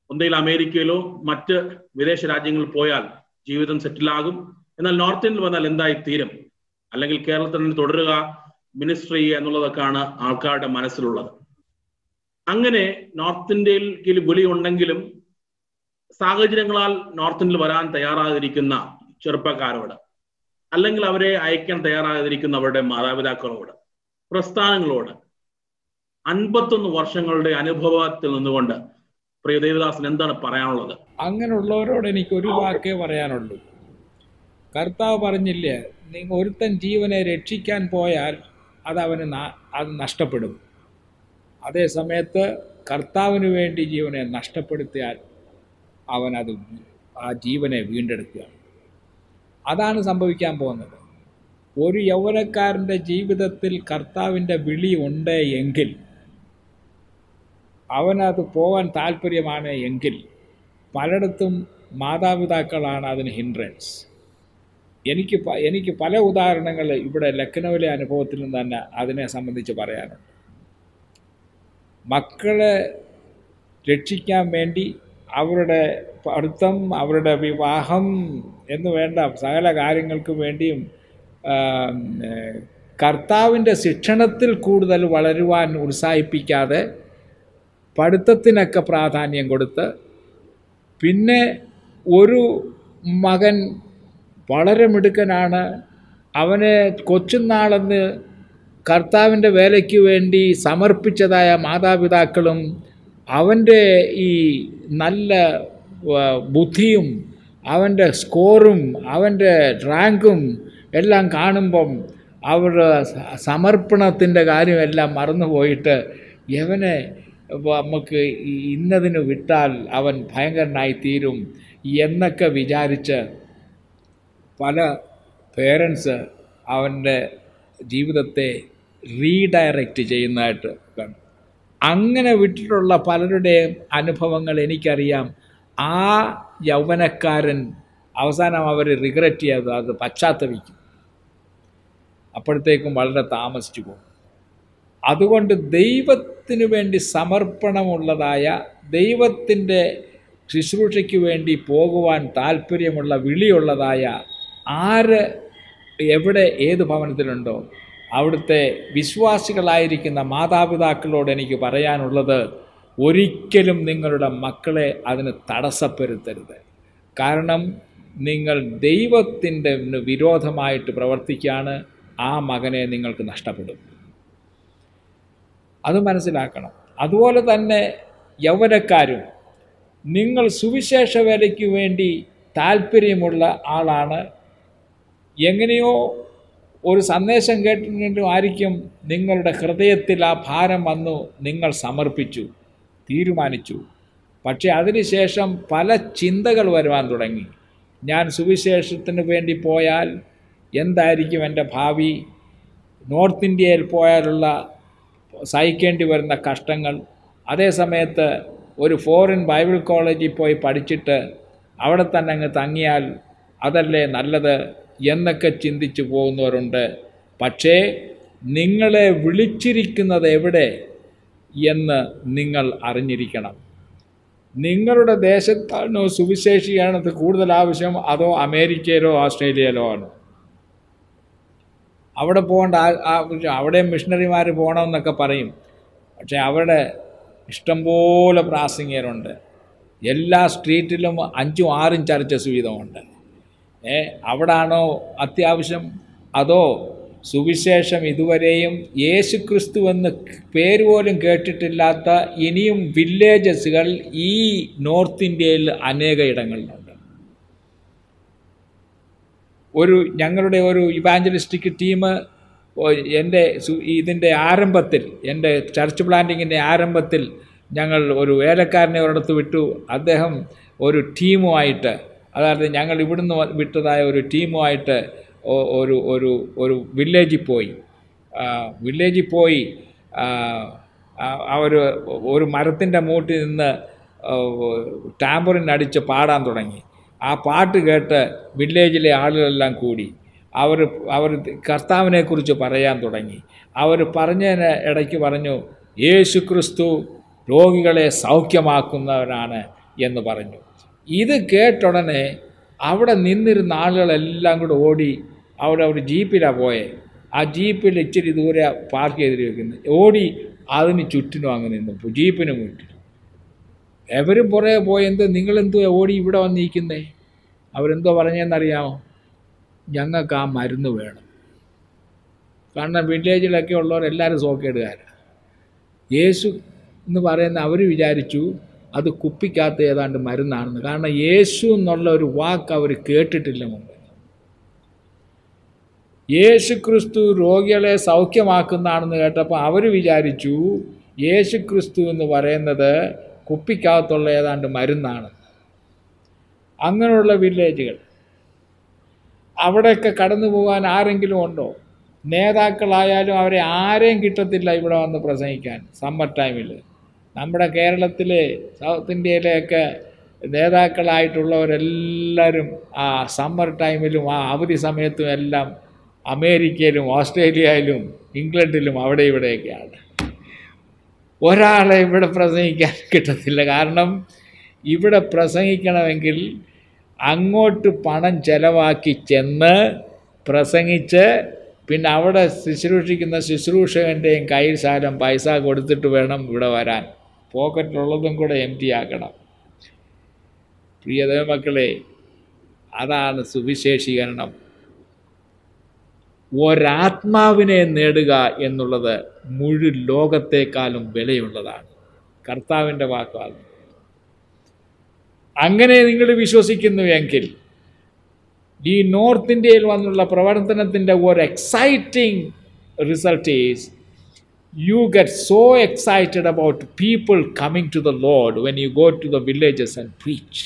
ഒന്നുകിൽ അമേരിക്കയിലോ മറ്റ് വിദേശ രാജ്യങ്ങളിൽ പോയാൽ ജീവിതം സെറ്റിലാകും, എന്നാൽ നോർത്ത് ഇന്ത്യയിൽ വന്നാൽ എന്തായിത്തീരും, അല്ലെങ്കിൽ കേരളത്തിൽ നിന്ന് തുടരുക, മിനിസ്ട്രി എന്നുള്ളതൊക്കെയാണ് ആൾക്കാരുടെ മനസ്സിലുള്ളത്. അങ്ങനെ നോർത്ത് ഇന്ത്യയിൽ വിളി ഉണ്ടെങ്കിലും സാഹചര്യങ്ങളാൽ നോർത്ത് ഇന്ത്യയിൽ വരാൻ തയ്യാറാതിരിക്കുന്ന ചെറുപ്പക്കാരോട്, അല്ലെങ്കിൽ അവരെ അയക്കാൻ തയ്യാറാകാതിരിക്കുന്ന അവരുടെ മാതാപിതാക്കളോട്, പ്രസ്ഥാനങ്ങളോട് 51 വർഷങ്ങളുടെ അനുഭവത്തിൽ നിന്നുകൊണ്ട് പ്രിയ ദേവദാസൻ എന്താണ് പറയാനുള്ളത്? അങ്ങനെയുള്ളവരോട് എനിക്ക് ഒരു വാക്കേ പറയാനുള്ളൂ. കർത്താവ് പറഞ്ഞില്ലേ, നിങ്ങൾ ഒരുത്തൻ ജീവനെ രക്ഷിക്കാൻ പോയാൽ അത് നഷ്ടപ്പെടും. അതേ സമയത്ത് കർത്താവിന് വേണ്ടി ജീവനെ നഷ്ടപ്പെടുത്തിയാൽ ആ ജീവനെ വീണ്ടെടുക്കുക. അതാണ് സംഭവിക്കാൻ പോകുന്നത്. ഒരു യൗവനക്കാരൻ്റെ ജീവിതത്തിൽ കർത്താവിൻ്റെ വിളി ഉണ്ട് എങ്കിൽ, അവനത് പോകാൻ താല്പര്യമാണ് എങ്കിൽ, പലയിടത്തും മാതാപിതാക്കളാണ് അതിന് ഹിൻഡ്രൻസ്. എനിക്ക് പല ഉദാഹരണങ്ങൾ ഇവിടെ ലക്നൌവിലെ അനുഭവത്തിൽ നിന്ന് തന്നെ അതിനെ സംബന്ധിച്ച് പറയാനുണ്ട്. മക്കളെ രക്ഷിക്കാൻ വേണ്ടി അവരുടെ പഠിത്തം, അവരുടെ വിവാഹം എന്ന് വേണ്ട സകല കാര്യങ്ങൾക്കും വേണ്ടിയും കർത്താവിൻ്റെ ശിക്ഷണത്തിൽ കൂടുതൽ വളരുവാൻ ഉത്സാഹിപ്പിക്കാതെ പഠിത്തത്തിനൊക്കെ പ്രാധാന്യം കൊടുത്ത്, പിന്നെ ഒരു മകൻ വളരെ മിടുക്കനാണ്, അവനെ കൊച്ചുനാളെന്ന് കർത്താവിൻ്റെ വേലയ്ക്ക് വേണ്ടി സമർപ്പിച്ചതായ മാതാപിതാക്കളും അവൻ്റെ ഈ നല്ല ബുദ്ധിയും അവൻ്റെ സ്കോറും അവൻ്റെ റാങ്കും എല്ലാം കാണുമ്പം അവരുടെ സമർപ്പണത്തിൻ്റെ കാര്യമെല്ലാം മറന്നുപോയിട്ട് യവനെ നമുക്ക് ഇന്നതിന് വിട്ടാൽ അവൻ ഭയങ്കരനായി തീരും എന്നൊക്കെ വിചാരിച്ച് പല പേരൻസ് അവൻ്റെ ജീവിതത്തെ റീഡയറക്റ്റ് ചെയ്യുന്നതായിട്ട് കാണും. അങ്ങനെ വിട്ടിട്ടുള്ള പലരുടെയും അനുഭവങ്ങൾ എനിക്കറിയാം. ആ യൗവനക്കാരൻ അവസാനം അവർ റിഗ്രറ്റ് ചെയ്യാതെ അത് പശ്ചാത്തപിക്കും. അപ്പോഴത്തേക്കും വളരെ താമസിച്ചു പോകും. അതുകൊണ്ട് ദൈവത്തിനു വേണ്ടി സമർപ്പണമുള്ളതായ, ദൈവത്തിൻ്റെ ശുശ്രൂഷയ്ക്ക് വേണ്ടി പോകുവാൻ താല്പര്യമുള്ള, വിളിയുള്ളതായ ആര് എവിടെ ഏത് ഭവനത്തിലുണ്ടോ അവിടുത്തെ വിശ്വാസികളായിരിക്കുന്ന മാതാപിതാക്കളോട് എനിക്ക് പറയാനുള്ളത്, ഒരിക്കലും നിങ്ങളുടെ മക്കളെ അതിന് തടസ്സപ്പെടുത്തരുത്. കാരണം നിങ്ങൾ ദൈവത്തിൻ്റെ വിരോധമായിട്ട് പ്രവർത്തിക്കുകയാണ്. ആ മകനെ നിങ്ങൾക്ക് നഷ്ടപ്പെടും. അത് മനസ്സിലാക്കണം. അതുപോലെ തന്നെ യൗവനക്കാരും, നിങ്ങൾ സുവിശേഷ വേലയ്ക്ക് വേണ്ടി താല്പര്യമുള്ള ആളാണ്. എങ്ങനെയോ ഒരു സന്ദേശം കേട്ടിട്ടും ആയിരിക്കും നിങ്ങളുടെ ഹൃദയത്തിൽ ആ ഭാരം വന്നു, നിങ്ങൾ സമർപ്പിച്ചു, തീരുമാനിച്ചു. പക്ഷേ അതിനുശേഷം പല ചിന്തകൾ വരുവാൻ തുടങ്ങി. ഞാൻ സുവിശേഷത്തിന് വേണ്ടി പോയാൽ എന്തായിരിക്കും എൻ്റെ ഭാവി? നോർത്ത് ഇന്ത്യയിൽ പോയാലുള്ള സഹിക്കേണ്ടി വരുന്ന കഷ്ടങ്ങൾ, അതേ സമയത്ത് ഒരു ഫോറിൻ ബൈബിൾ കോളേജിൽ പോയി പഠിച്ചിട്ട് അവിടെ തന്നെ അങ്ങ് തങ്ങിയാൽ അതല്ലേ നല്ലത് എന്നൊക്കെ ചിന്തിച്ചു പോകുന്നവരുണ്ട്. പക്ഷേ നിങ്ങളെ വിളിച്ചിരിക്കുന്നത് എവിടെ എന്ന് നിങ്ങൾ അറിഞ്ഞിരിക്കണം. നിങ്ങളുടെ ദേശത്താണോ സുവിശേഷിയാണത് കൂടുതൽ ആവശ്യം, അതോ അമേരിക്കയിലോ ഓസ്ട്രേലിയയിലോ ആണ്? അവിടെ പോകേണ്ട അവിടെ മിഷണറിമാർ പോകണമെന്നൊക്കെ പറയും. പക്ഷേ അവിടെ ഇഷ്ടംപോലെ പ്രാസംഗികരുണ്ട്. എല്ലാ സ്ട്രീറ്റിലും 5ഉം 6ഉം ചർച്ചസ് വീതമുണ്ട്. അവിടാണോ അത്യാവശ്യം? അതോ സുവിശേഷം ഇതുവരെയും യേശുക്രിസ്തു എന്ന് പേര് പോലും കേട്ടിട്ടില്ലാത്ത ഇനിയും വില്ലേജസുകൾ ഈ നോർത്ത് ഇന്ത്യയിൽ അനേക ഇടങ്ങളിലുണ്ട്. ഞങ്ങളുടെ ഒരു ഇവാഞ്ചലിസ്റ്റിക് ടീം ഇതിൻ്റെ ആരംഭത്തിൽ, എൻ്റെ ചർച്ച് പ്ലാന്റിങ്ങിൻ്റെ ആരംഭത്തിൽ ഞങ്ങൾ ഒരു വേലക്കാരനെ ഒരിടത്ത് വിട്ടു. അദ്ദേഹം ഒരു ടീമുമായിട്ട്, അതായത് ഞങ്ങൾ ഇവിടുന്ന് വിട്ടതായ ഒരു ടീമുമായിട്ട് ഒരു വില്ലേജിൽ പോയി അവർ ഒരു മരത്തിൻ്റെ മൂട്ടിൽ നിന്ന് ടാമ്പറിൻ അടിച്ച് പാടാൻ തുടങ്ങി. ആ പാട്ട് കേട്ട് വില്ലേജിലെ ആളുകളെല്ലാം കൂടി അവർ കർത്താവിനെക്കുറിച്ച് പറയാൻ തുടങ്ങി. അവർ പറഞ്ഞതിന് ഇടയ്ക്ക് പറഞ്ഞു, യേശുക്രിസ്തു രോഗികളെ സൗഖ്യമാക്കുന്നവനാണ് എന്ന് പറഞ്ഞു. ഇത് കേട്ടുടനെ അവിടെ നിന്നിരുന്ന ആളുകളെല്ലാം കൂടെ ഓടി, അവിടെ ഒരു ജീപ്പിലാണ് പോയെ. ആ ജീപ്പിൽ ഇച്ചിരി ദൂരെ പാർക്ക് ചെയ്തിട്ട് വെക്കുന്നത്, ഓടി അതിന് ചുറ്റിനും അങ്ങ് നിന്നു, ജീപ്പിന് ചുറ്റിനും. എവരും പുറകെ പോയി, നിങ്ങളെന്തോ ഓടി ഇവിടെ വന്നിരിക്കുന്നേ? അവരെന്തോ പറഞ്ഞതെന്നറിയാമോ? ഞങ്ങൾക്ക് ആ മരുന്ന് വേണം. കാരണം വില്ലേജിലൊക്കെ ഉള്ളവരെല്ലാവരും സോക്കേടുകാരാണ്. യേശു എന്ന് പറയുന്ന അവർ വിചാരിച്ചു അത് കുപ്പിക്കകത്ത് ഏതാണ്ട് മരുന്നാണെന്ന്. കാരണം യേശു എന്നുള്ള ഒരു വാക്ക് അവർ കേട്ടിട്ടില്ല മുമ്പ്. യേശു ക്രിസ്തു രോഗികളെ സൗഖ്യമാക്കുന്നതാണെന്ന് കേട്ടപ്പോൾ അവർ വിചാരിച്ചു യേശു ക്രിസ്തു എന്ന് പറയുന്നത് കുപ്പിക്കകത്തുള്ള ഏതാണ്ട് മരുന്നാണ്. അങ്ങനെയുള്ള വില്ലേജുകൾ, അവിടെയൊക്കെ കടന്നു പോകാൻ ആരെങ്കിലും ഉണ്ടോ? നേതാക്കളായാലും അവരെ ആരെയും കിട്ടത്തില്ല ഇവിടെ വന്ന് പ്രസംഗിക്കാൻ സമ്മർ ടൈമിൽ. നമ്മുടെ കേരളത്തിലെ, സൗത്ത് ഇന്ത്യയിലെയൊക്കെ നേതാക്കളായിട്ടുള്ളവരെല്ലാവരും ആ സമ്മർ ടൈമിലും ആ അവധി സമയത്തും എല്ലാം അമേരിക്കയിലും ഓസ്ട്രേലിയയിലും ഇംഗ്ലണ്ടിലും അവിടെ ഇവിടെയൊക്കെയാണ്. ഒരാളെ ഇവിടെ പ്രസംഗിക്കാൻ കിട്ടത്തില്ല. കാരണം ഇവിടെ പ്രസംഗിക്കണമെങ്കിൽ അങ്ങോട്ട് പണം ചെലവാക്കി ചെന്ന് പ്രസംഗിച്ച് പിന്നെ അവിടെ ശുശ്രൂഷിക്കുന്ന ശുശ്രൂഷകൻ്റെയും കയ്യിൽ ശാലം പൈസ കൊടുത്തിട്ട് വേണം ഇവിടെ വരാൻ. പോക്കറ്റിലുള്ളതും കൂടെ എംറ്റി ആക്കണം. പ്രിയതമക്കളെ, അതാണ് സുവിശേഷീകരണം. ഒരാത്മാവിനെ നേടുക എന്നുള്ളത് മുഴുവൻ ലോകത്തെക്കാളും വിലയുള്ളതാണ്. കർത്താവിൻ്റെ വാക്കാണ്. അങ്ങനെ നിങ്ങൾ വിശ്വസിക്കുന്നുവെങ്കിൽ ഈ നോർത്ത് ഇന്ത്യയിൽ വന്നുള്ള പ്രവർത്തനത്തിൻ്റെ ഒരു exciting result is you get so excited about people coming to the Lord when you go to the villages and preach.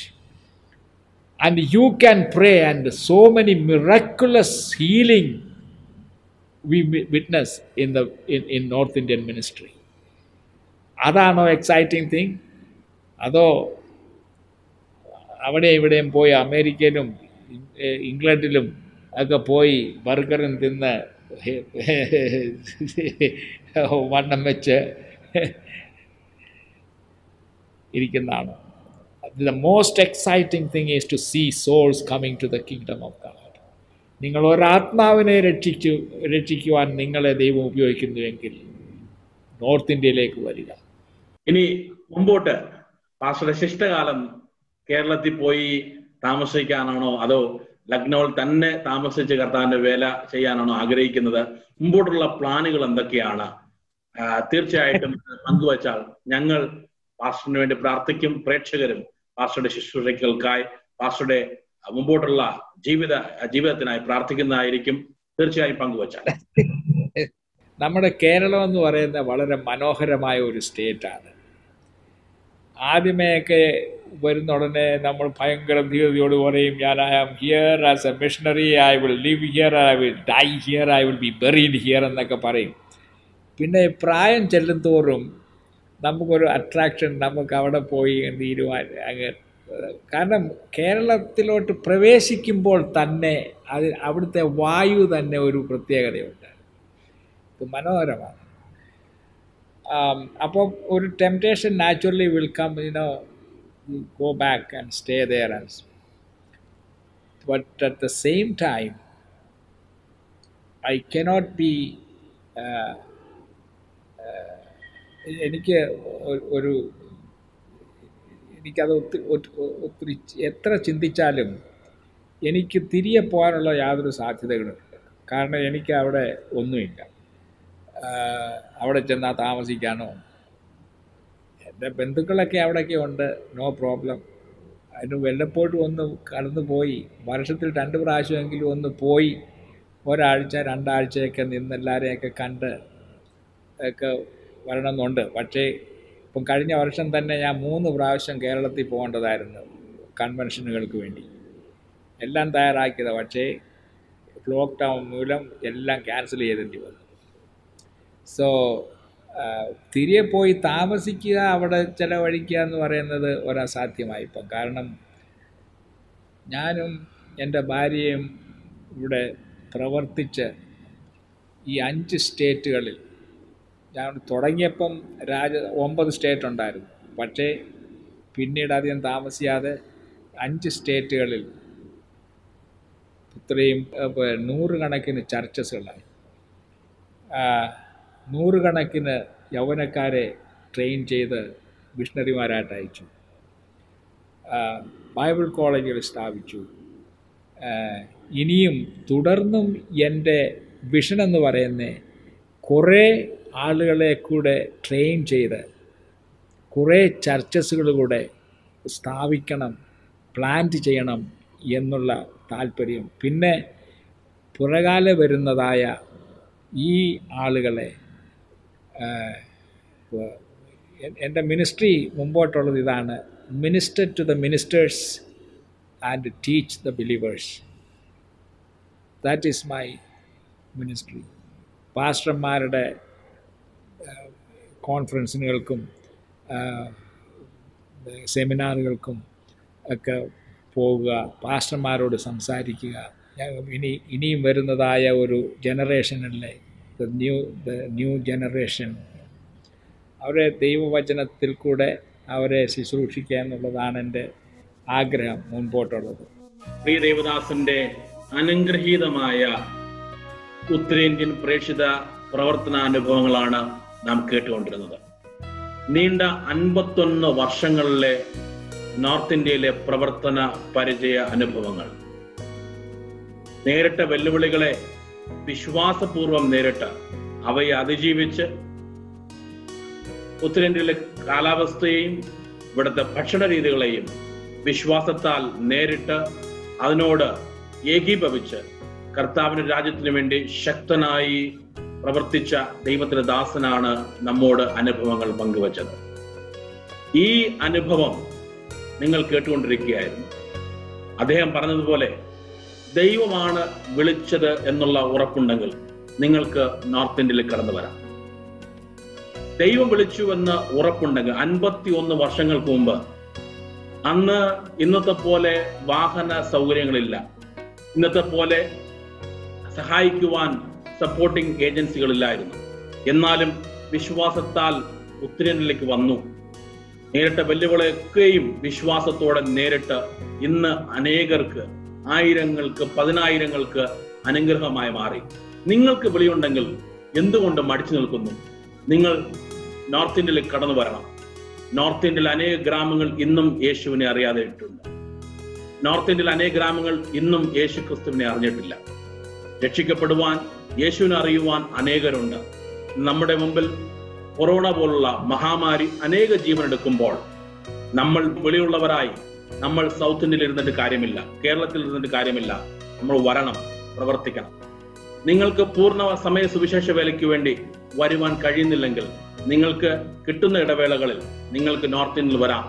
And you can pray, and so many miraculous healing we witness in North Indian ministry. അതാണോ exciting thing? അതോ അവിടെ ഇവിടെയും പോയി അമേരിക്കയിലും ഇംഗ്ലണ്ടിലും ഒക്കെ പോയി ബർഗറും തിന്ന് വണ്ണം വെച്ച് ഇരിക്കുന്നതാണ്? The most exciting thing is to see souls coming to the kingdom of God. നിങ്ങൾ ഒരാത്മാവിനെ രക്ഷിക്കുവാൻ നിങ്ങളെ ദൈവം ഉപയോഗിക്കുന്നുവെങ്കിൽ നോർത്ത് ഇന്ത്യയിലേക്ക് വരിക. ഇനി മുമ്പോട്ട് പാസ്റ്ററുടെ ശിഷ്ടകാലം കേരളത്തിൽ പോയി താമസിക്കാനാണോ അതോ ലക്നൌവിൽ തന്നെ താമസിച്ച് കർത്താവിന്റെ വേല ചെയ്യാനാണോ ആഗ്രഹിക്കുന്നത്? മുമ്പോട്ടുള്ള പ്ലാനുകൾ എന്തൊക്കെയാണ്? തീർച്ചയായിട്ടും പങ്കുവച്ചാൽ ഞങ്ങൾ പാസ്റ്ററിന് വേണ്ടി പ്രാർത്ഥിക്കും. പ്രേക്ഷകരും പാസ്റ്ററുടെ ശുശ്രൂഷകൾക്കായി, പാസ്റ്ററുടെ മുമ്പോട്ടുള്ള ജീവിതത്തിനായി പ്രാർത്ഥിക്കുന്നതായിരിക്കും. തീർച്ചയായും പങ്കുവച്ചാൽ. നമ്മുടെ കേരളം എന്ന് പറയുന്നത് വളരെ മനോഹരമായ ഒരു സ്റ്റേറ്റാണ്. ആദ്യമേയൊക്കെ വരുന്ന ഉടനെ നമ്മൾ ഭയങ്കര ധീരതയോട് പറയും, ഞാൻ I am here as a missionary, I will live here, I will die here, I will be buried here എന്നൊക്കെ പറയും. പിന്നെ പ്രായം ചെല്ലും തോറും നമുക്കൊരു അട്രാക്ഷൻ, നമുക്ക് അവിടെ പോയി അങ്ങ് കാരണം കേരളത്തിലോട്ട് പ്രവേശിക്കുമ്പോൾ തന്നെ അവിടുത്തെ വായു തന്നെ ഒരു പ്രത്യേകതയുണ്ട്. ഇത് മനോഹരമാണ്. അപ്പോൾ ഒരു temptation naturally will come, go back and stay there. But at the same time, I cannot be എനിക്കത് ഒത്തിരി എത്ര ചിന്തിച്ചാലും എനിക്ക് തിരികെ പോകാനുള്ള യാതൊരു സാധ്യതകളുമില്ല. കാരണം എനിക്ക് അവിടെ ഒന്നുമില്ല. അവിടെ ചെന്നാൽ താമസിക്കാനോ, എൻ്റെ ബന്ധുക്കളൊക്കെ അവിടെയൊക്കെ ഉണ്ട്, നോ പ്രോബ്ലം. അതിന് വല്ലപ്പോഴും ഒന്ന് കടന്നു പോയി, വർഷത്തിൽ 2 പ്രാവശ്യമെങ്കിലും ഒന്ന് പോയി ഒരാഴ്ച 2 ആഴ്ചയൊക്കെ നിന്ന് എല്ലാവരെയൊക്കെ കണ്ട് ഒക്കെ വരണമെന്നുണ്ട്. പക്ഷേ ഇപ്പം കഴിഞ്ഞ വർഷം തന്നെ ഞാൻ 3 പ്രാവശ്യം കേരളത്തിൽ പോകേണ്ടതായിരുന്നു കൺവെൻഷനുകൾക്ക് വേണ്ടി. എല്ലാം തയ്യാറാക്കിയതാണ്. പക്ഷേ ലോക്ക്ഡൗൺ മൂലം എല്ലാം ക്യാൻസൽ ചെയ്തേണ്ടി വന്നു. സോ തിരികെ പോയി താമസിക്കുക, അവിടെ ചിലവഴിക്കുക എന്ന് പറയുന്നത് ഒരസാധ്യമായിപ്പം. കാരണം ഞാനും എൻ്റെ ഭാര്യയും ഇവിടെ പ്രവർത്തിച്ച് ഈ 5 സ്റ്റേറ്റുകളിൽ, ഞാൻ തുടങ്ങിയപ്പം 9 സ്റ്റേറ്റ് ഉണ്ടായിരുന്നു. പക്ഷേ പിന്നീട് അധികം താമസിയാതെ 5 സ്റ്റേറ്റുകളിൽ ഇത്രയും 100 കണക്കിന് ചർച്ചസുകളായി, 100 കണക്കിന് യൗവനക്കാരെ ട്രെയിൻ ചെയ്ത് മിഷണറിമാരായിട്ട് അയച്ചു, ബൈബിൾ കോളേജുകൾ സ്ഥാപിച്ചു. ഇനിയും തുടർന്നും എൻ്റെ വിഷൻ എന്ന് പറയുന്നത് കുറേ ആളുകളെ കൂടെ ട്രെയിൻ ചെയ്ത് കുറേ ചർച്ചസുകൾ കൂടെ സ്ഥാപിക്കണം, പ്ലാന്റ് ചെയ്യണം എന്നുള്ള താല്പര്യം. പിന്നെ പുറകാലെ വരുന്നതായ ഈ ആളുകളെ, എൻ്റെ മിനിസ്ട്രി മുമ്പോട്ടുള്ളത് ഇതാണ്: minister to the ministers and teach the believers. That is my ministry. പാസ്റ്റർമാരുടെ കോൺഫറൻസുകൾക്കും സെമിനാറുകൾക്കും ഒക്കെ പോവുക, പാസ്റ്റർമാരോട് സംസാരിക്കുക. ഇനിയും വരുന്നതായ ഒരു ജനറേഷനിലെ ന്യൂ ജനറേഷൻ, അവരെ ദൈവവചനത്തിൽ കൂടെ അവരെ ശുശ്രൂഷിക്കുക എന്നുള്ളതാണ് എൻ്റെ ആഗ്രഹം മുൻപോട്ടുള്ളത്. പ്രിയ ദേവദാസന്റെ അനുഗ്രഹീതമായ ഉത്തരേന്ത്യൻ പ്രേക്ഷിത പ്രവർത്തനാനുഭവങ്ങളാണ് നാം കേട്ടുകൊണ്ടിരുന്നത്. നീണ്ട 51 വർഷങ്ങളിലെ നോർത്ത് ഇന്ത്യയിലെ പ്രവർത്തന പരിചയ അനുഭവങ്ങൾ, നേരിട്ട വെല്ലുവിളികളെ വിശ്വാസപൂർവം നേരിട്ട് അവയെ അതിജീവിച്ച് ഉത്തരേന്ത്യയിലെ കാലാവസ്ഥയെയും ഇവിടുത്തെ ഭക്ഷണ രീതികളെയും വിശ്വാസത്താൽ നേരിട്ട് അതിനോട് ഏകീഭവിച്ച് കർത്താവിന്റെ രാജ്യത്തിന് വേണ്ടി ശക്തനായി പ്രവർത്തിച്ച ദൈവത്തിന്റെ ദാസനാണ് നമ്മോട് അനുഭവങ്ങൾ പങ്കുവച്ചത്. ഈ അനുഭവം നിങ്ങൾ കേട്ടുകൊണ്ടിരിക്കുകയായിരുന്നു. അദ്ദേഹം പറഞ്ഞതുപോലെ ദൈവമാണ് വിളിച്ചത് എന്നുള്ള ഉറപ്പുണ്ടെങ്കിൽ നിങ്ങൾക്ക് നോർത്ത് ഇന്ത്യയിൽ കടന്നു വരാം. ദൈവം വിളിച്ചു എന്ന് ഉറപ്പുണ്ടെങ്കിൽ 51 വർഷങ്ങൾക്ക് മുമ്പ് അന്ന് ഇന്നത്തെ പോലെ വാഹന സൗകര്യങ്ങളില്ല, ഇന്നത്തെ പോലെ സഹായിക്കുവാൻ സപ്പോർട്ടിംഗ് ഏജൻസികളില്ലായിരുന്നു. എന്നാലും വിശ്വാസത്താൽ ഉത്തരേന്ത്യയിലേക്ക് വന്നു. നേരിട്ട വെല്ലുവിളിയൊക്കെയും വിശ്വാസത്തോടെ നേരിട്ട് ഇന്ന് അനേകർക്ക്, ആയിരങ്ങൾക്ക്, പതിനായിരങ്ങൾക്ക് അനുഗ്രഹമായി മാറി. നിങ്ങൾക്ക് വിളിയുണ്ടെങ്കിൽ എന്തുകൊണ്ട് മടിച്ചു നിൽക്കുന്നു? നിങ്ങൾ നോർത്ത് ഇന്ത്യയിലേക്ക് കടന്നു വരണം. നോർത്ത് ഇന്ത്യയിൽ അനേക ഗ്രാമങ്ങൾ ഇന്നും യേശുവിനെ അറിയാതെ ഇട്ടുണ്ട്. നോർത്ത് ഇന്ത്യയിൽ അനേക ഗ്രാമങ്ങൾ ഇന്നും യേശു ക്രിസ്തുവിനെ അറിഞ്ഞിട്ടില്ല. രക്ഷിക്കപ്പെടുവാൻ, യേശുവിനെ അറിയുവാൻ അനേകരുണ്ട്. നമ്മുടെ മുമ്പിൽ കൊറോണ പോലുള്ള മഹാമാരി അനേക ജീവനെടുക്കുമ്പോൾ നമ്മൾ വെളിയുള്ളവരായി നമ്മൾ സൗത്ത് ഇന്ത്യയിൽ ഇരുന്നിട്ട് കാര്യമില്ല, കേരളത്തിൽ ഇരുന്നിട്ട് കാര്യമില്ല. നമ്മൾ വരണം, പ്രവർത്തിക്കണം. നിങ്ങൾക്ക് പൂർണ്ണ സമയ സുവിശേഷ വേലയ്ക്ക് വേണ്ടി വരുവാൻ കഴിയുന്നില്ലെങ്കിൽ നിങ്ങൾക്ക് കിട്ടുന്ന ഇടവേളകളിൽ നിങ്ങൾക്ക് നോർത്ത് ഇന്ത്യയിൽ വരാം.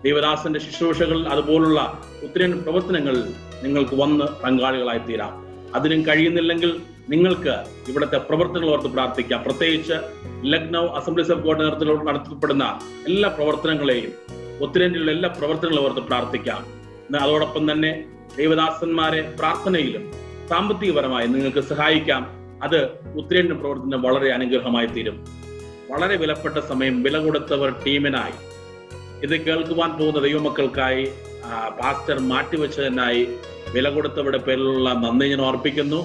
ദൈവദാസന്റെ ശുശ്രൂഷകൾ അതുപോലുള്ള ഉത്തരേന്ത്യൻ പ്രവർത്തനങ്ങളിൽ നിങ്ങൾക്ക് വന്ന് പങ്കാളികളായി തീരാം. അതിനും കഴിയുന്നില്ലെങ്കിൽ നിങ്ങൾക്ക് ഇവിടുത്തെ പ്രവർത്തനങ്ങൾ ഓർത്ത് പ്രാർത്ഥിക്കാം. പ്രത്യേകിച്ച് ലക്നൗ അസംബ്ലീസ് ഓഫ് ഗോഡ് നേതൃത്വത്തിൽ നടത്തപ്പെടുന്ന എല്ലാ പ്രവർത്തനങ്ങളെയും, ഉത്തരേന്ത്യയിലുള്ള എല്ലാ പ്രവർത്തനങ്ങളും ഓർത്ത് പ്രാർത്ഥിക്കാം. അതോടൊപ്പം തന്നെ ദൈവദാസന്മാരെ പ്രാർത്ഥനയിലും സാമ്പത്തികപരമായി നിങ്ങൾക്ക് സഹായിക്കാം. അത് ഉത്തരേന്ത്യൻ പ്രവർത്തനം വളരെ അനുഗ്രഹമായി തീരും. വളരെ വിലപ്പെട്ട സമയം വില കൊടുത്തവർ ടീമിനായി, ഇത് കേൾക്കുവാൻ പോകുന്ന ദൈവമക്കൾക്കായി പാസ്റ്റർ മാറ്റിവെച്ചതിനായി വില കൊടുത്തവരുടെ പേരിലുള്ള നന്ദി ഞാൻ ഓർപ്പിക്കുന്നു.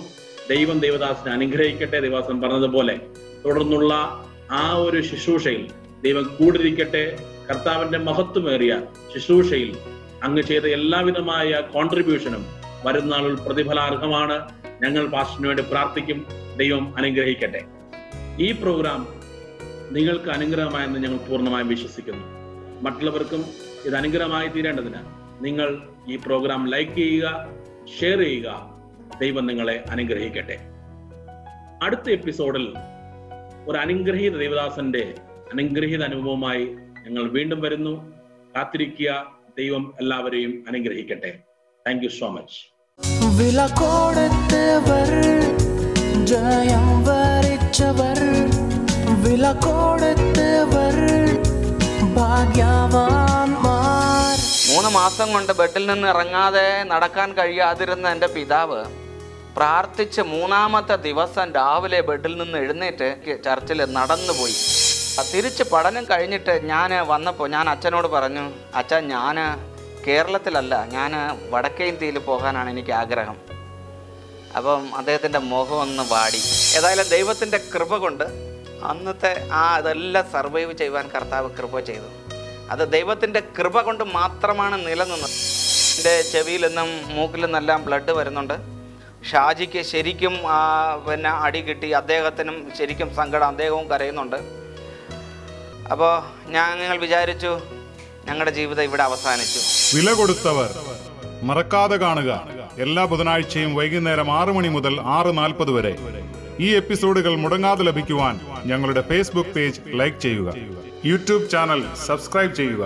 ദൈവം ദൈവദാസനെ അനുഗ്രഹിക്കട്ടെ. ദൈവദാസൻ പറഞ്ഞതുപോലെ തുടർന്നുള്ള ആ ഒരു ശുശ്രൂഷയിൽ ദൈവം കൂടിരിക്കട്ടെ. കർത്താവിന്റെ മഹത്വമേറിയ ശുശ്രൂഷയിൽ അങ്ങ് ചെയ്ത എല്ലാവിധമായ കോൺട്രിബ്യൂഷനും വരുന്ന നാളിൽ പ്രതിഫലാർഹമാണ്. ഞങ്ങൾ പാസ്റ്ററിന് വേണ്ടി പ്രാർത്ഥിക്കും. ദൈവം അനുഗ്രഹിക്കട്ടെ. ഈ പ്രോഗ്രാം നിങ്ങൾക്ക് അനുഗ്രഹമായെന്ന് ഞങ്ങൾ പൂർണ്ണമായും വിശ്വസിക്കുന്നു. മറ്റുള്ളവർക്കും ഇത് അനുഗ്രഹമായി തീരേണ്ടതിന് നിങ്ങൾ ഈ പ്രോഗ്രാം ലൈക്ക് ചെയ്യുക, ഷെയർ ചെയ്യുക. ദൈവം നിങ്ങളെ അനുഗ്രഹിക്കട്ടെ. അടുത്ത എപ്പിസോഡിൽ ഒരു അനുഗ്രഹീത ദൈവദാസന്റെ അനുഗ്രഹീത അനുഭവമായി ഞങ്ങൾ വീണ്ടും വരുന്നു. കാത്തിരിക്കുക. ദൈവം എല്ലാവരെയും അനുഗ്രഹിക്കട്ടെ. Thank you so much. വില കൊടുത്തവർ, ജയം വരിച്ചവർ, വില കൊടുത്തവർ ഭാഗ്യവാന്മാർ. 3 മാസം കൊണ്ട് ബെഡിൽ നിന്ന് ഇറങ്ങാതെ നടക്കാൻ കഴിയാതിരുന്ന എൻ്റെ പിതാവ് പ്രാർത്ഥിച്ച് 3-ാമത്തെ ദിവസം രാവിലെ ബെഡിൽ നിന്ന് എഴുന്നേറ്റ് ചർച്ചിൽ നടന്നുപോയി. തിരിച്ച് പഠനം കഴിഞ്ഞിട്ട് ഞാൻ വന്നപ്പോൾ ഞാൻ അച്ഛനോട് പറഞ്ഞു, അച്ഛാ ഞാൻ കേരളത്തിലല്ല, ഞാൻ വടക്കേ ഇന്ത്യയിൽ പോകാനാണ് എനിക്ക് ആഗ്രഹം. അപ്പം അദ്ദേഹത്തിൻ്റെ മുഖം ഒന്ന് വാടി. ഏതായാലും ദൈവത്തിൻ്റെ കൃപ കൊണ്ട് അന്നത്തെ അതെല്ലാം സർവൈവ് ചെയ്യുവാൻ കർത്താവ് കൃപ ചെയ്തു. അത് ദൈവത്തിൻ്റെ കൃപ കൊണ്ട് മാത്രമാണ് നിലനിന്നത്. എൻ്റെ ചെവിയിൽ നിന്നും മൂക്കിൽ നിന്നെല്ലാം ബ്ലഡ് വരുന്നുണ്ട്. ഷാജിക്ക് ശരിക്കും പിന്നെ അടി കിട്ടി, അദ്ദേഹത്തിനും ശരിക്കും സങ്കടം, അദ്ദേഹവും കരയുന്നുണ്ട്. അപ്പോൾ ഞങ്ങൾ വിചാരിച്ചു ഞങ്ങളുടെ ജീവിതം ഇവിടെ അവസാനിച്ചു. വില കൊടുത്തവർ മറക്കാതെ കാണുക. എല്ലാ ബുധനാഴ്ചയും വൈകുന്നേരം 6 മണി മുതൽ 6:40 വരെ. ഈ എപ്പിസോഡുകൾ മുടങ്ങാതെ ലഭിക്കുവാൻ ഞങ്ങളുടെ ഫേസ്ബുക്ക് പേജ് ലൈക്ക് ചെയ്യുക, യൂട്യൂബ് ചാനൽ സബ്സ്ക്രൈബ് ചെയ്യുക.